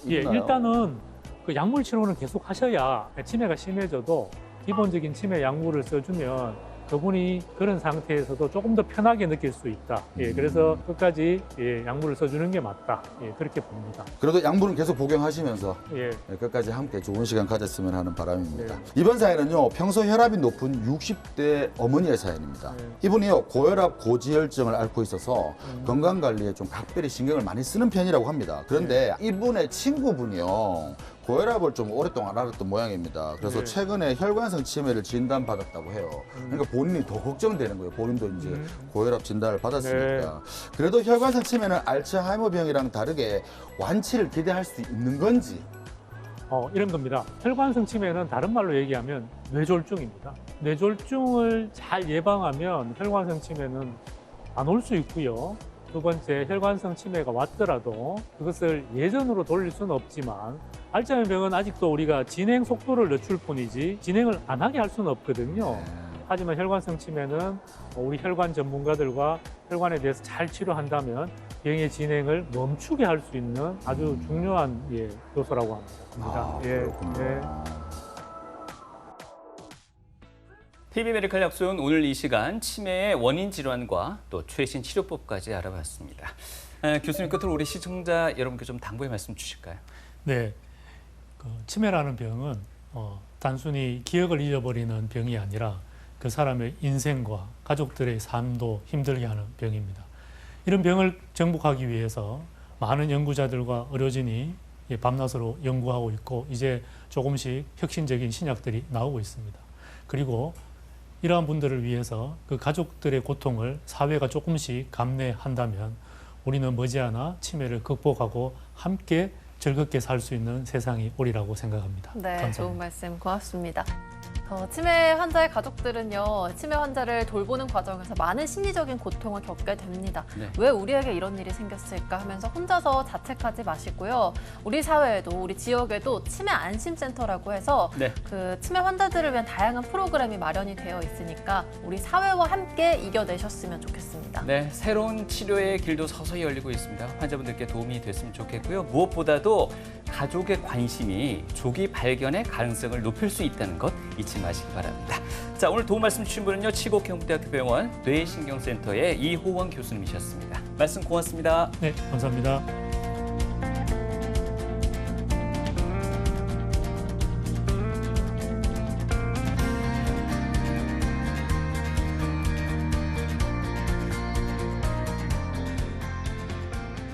예, 있나요? 일단은 그 약물 치료는 계속 하셔야 치매가 심해져도 기본적인 치매 약물을 써주면 그분이 그런 상태에서도 조금 더 편하게 느낄 수 있다. 예, 그래서 끝까지 약물을 써주는 게 맞다. 예, 그렇게 봅니다. 그래도 약물은 계속 복용하시면서 예. 끝까지 함께 좋은 시간 가졌으면 하는 바람입니다. 네. 이번 사연은요, 평소 혈압이 높은 60대 어머니의 사연입니다. 네. 이분이요, 고혈압, 고지혈증을 앓고 있어서 건강관리에 좀 각별히 신경을 많이 쓰는 편이라고 합니다. 그런데 이분의 친구분이요, 고혈압을 좀 오랫동안 앓았던 모양입니다. 그래서 네. 최근에 혈관성 치매를 진단받았다고 해요. 그러니까 본인이 더 걱정되는 거예요. 본인도 이제 고혈압 진단을 받았으니까. 그래도 혈관성 치매는 알츠하이머 병이랑 다르게 완치를 기대할 수 있는 건지. 이런 겁니다. 혈관성 치매는 다른 말로 얘기하면 뇌졸중입니다. 뇌졸중을 잘 예방하면 혈관성 치매는 안 올 수 있고요. 두 번째, 혈관성 치매가 왔더라도 그것을 예전으로 돌릴 수는 없지만 알츠하이머 병은 아직도 우리가 진행 속도를 늦출 뿐이지 진행을 안 하게 할 수는 없거든요. 하지만 혈관성 치매는 우리 혈관 전문가들과 혈관에 대해서 잘 치료한다면 병의 진행을 멈추게 할 수 있는 아주 중요한 요소라고 합니다. 그렇군요. TV 메디컬 약순 오늘 이 시간 치매의 원인 질환과 또 최신 치료법까지 알아봤습니다. 교수님 끝으로 우리 시청자 여러분께 좀 당부의 말씀 주실까요? 네, 치매라는 병은 단순히 기억을 잃어버리는 병이 아니라 그 사람의 인생과 가족들의 삶도 힘들게 하는 병입니다. 이런 병을 정복하기 위해서 많은 연구자들과 의료진이 밤낮으로 연구하고 있고 이제 조금씩 혁신적인 신약들이 나오고 있습니다. 그리고 이러한 분들을 위해서 그 가족들의 고통을 사회가 조금씩 감내한다면 우리는 머지않아 치매를 극복하고 함께 즐겁게 살 수 있는 세상이 오리라고 생각합니다. 네, 감사합니다. 좋은 말씀 고맙습니다. 치매 환자의 가족들은요, 치매 환자를 돌보는 과정에서 많은 심리적인 고통을 겪게 됩니다. 네. 왜 우리에게 이런 일이 생겼을까 하면서 혼자서 자책하지 마시고요. 우리 사회에도, 우리 지역에도 치매 안심센터라고 해서 네. 그 치매 환자들을 위한 다양한 프로그램이 마련이 되어 있으니까 우리 사회와 함께 이겨내셨으면 좋겠습니다. 네, 새로운 치료의 길도 서서히 열리고 있습니다. 환자분들께 도움이 됐으면 좋겠고요. 무엇보다도 가족의 관심이 조기 발견의 가능성을 높일 수 있다는 것 잊지 마시기 바랍니다. 자, 오늘 도움 말씀 주신 분은요, 칠곡경북대학교 병원 뇌신경센터의 이호원 교수님이셨습니다. 말씀 고맙습니다. 네, 감사합니다.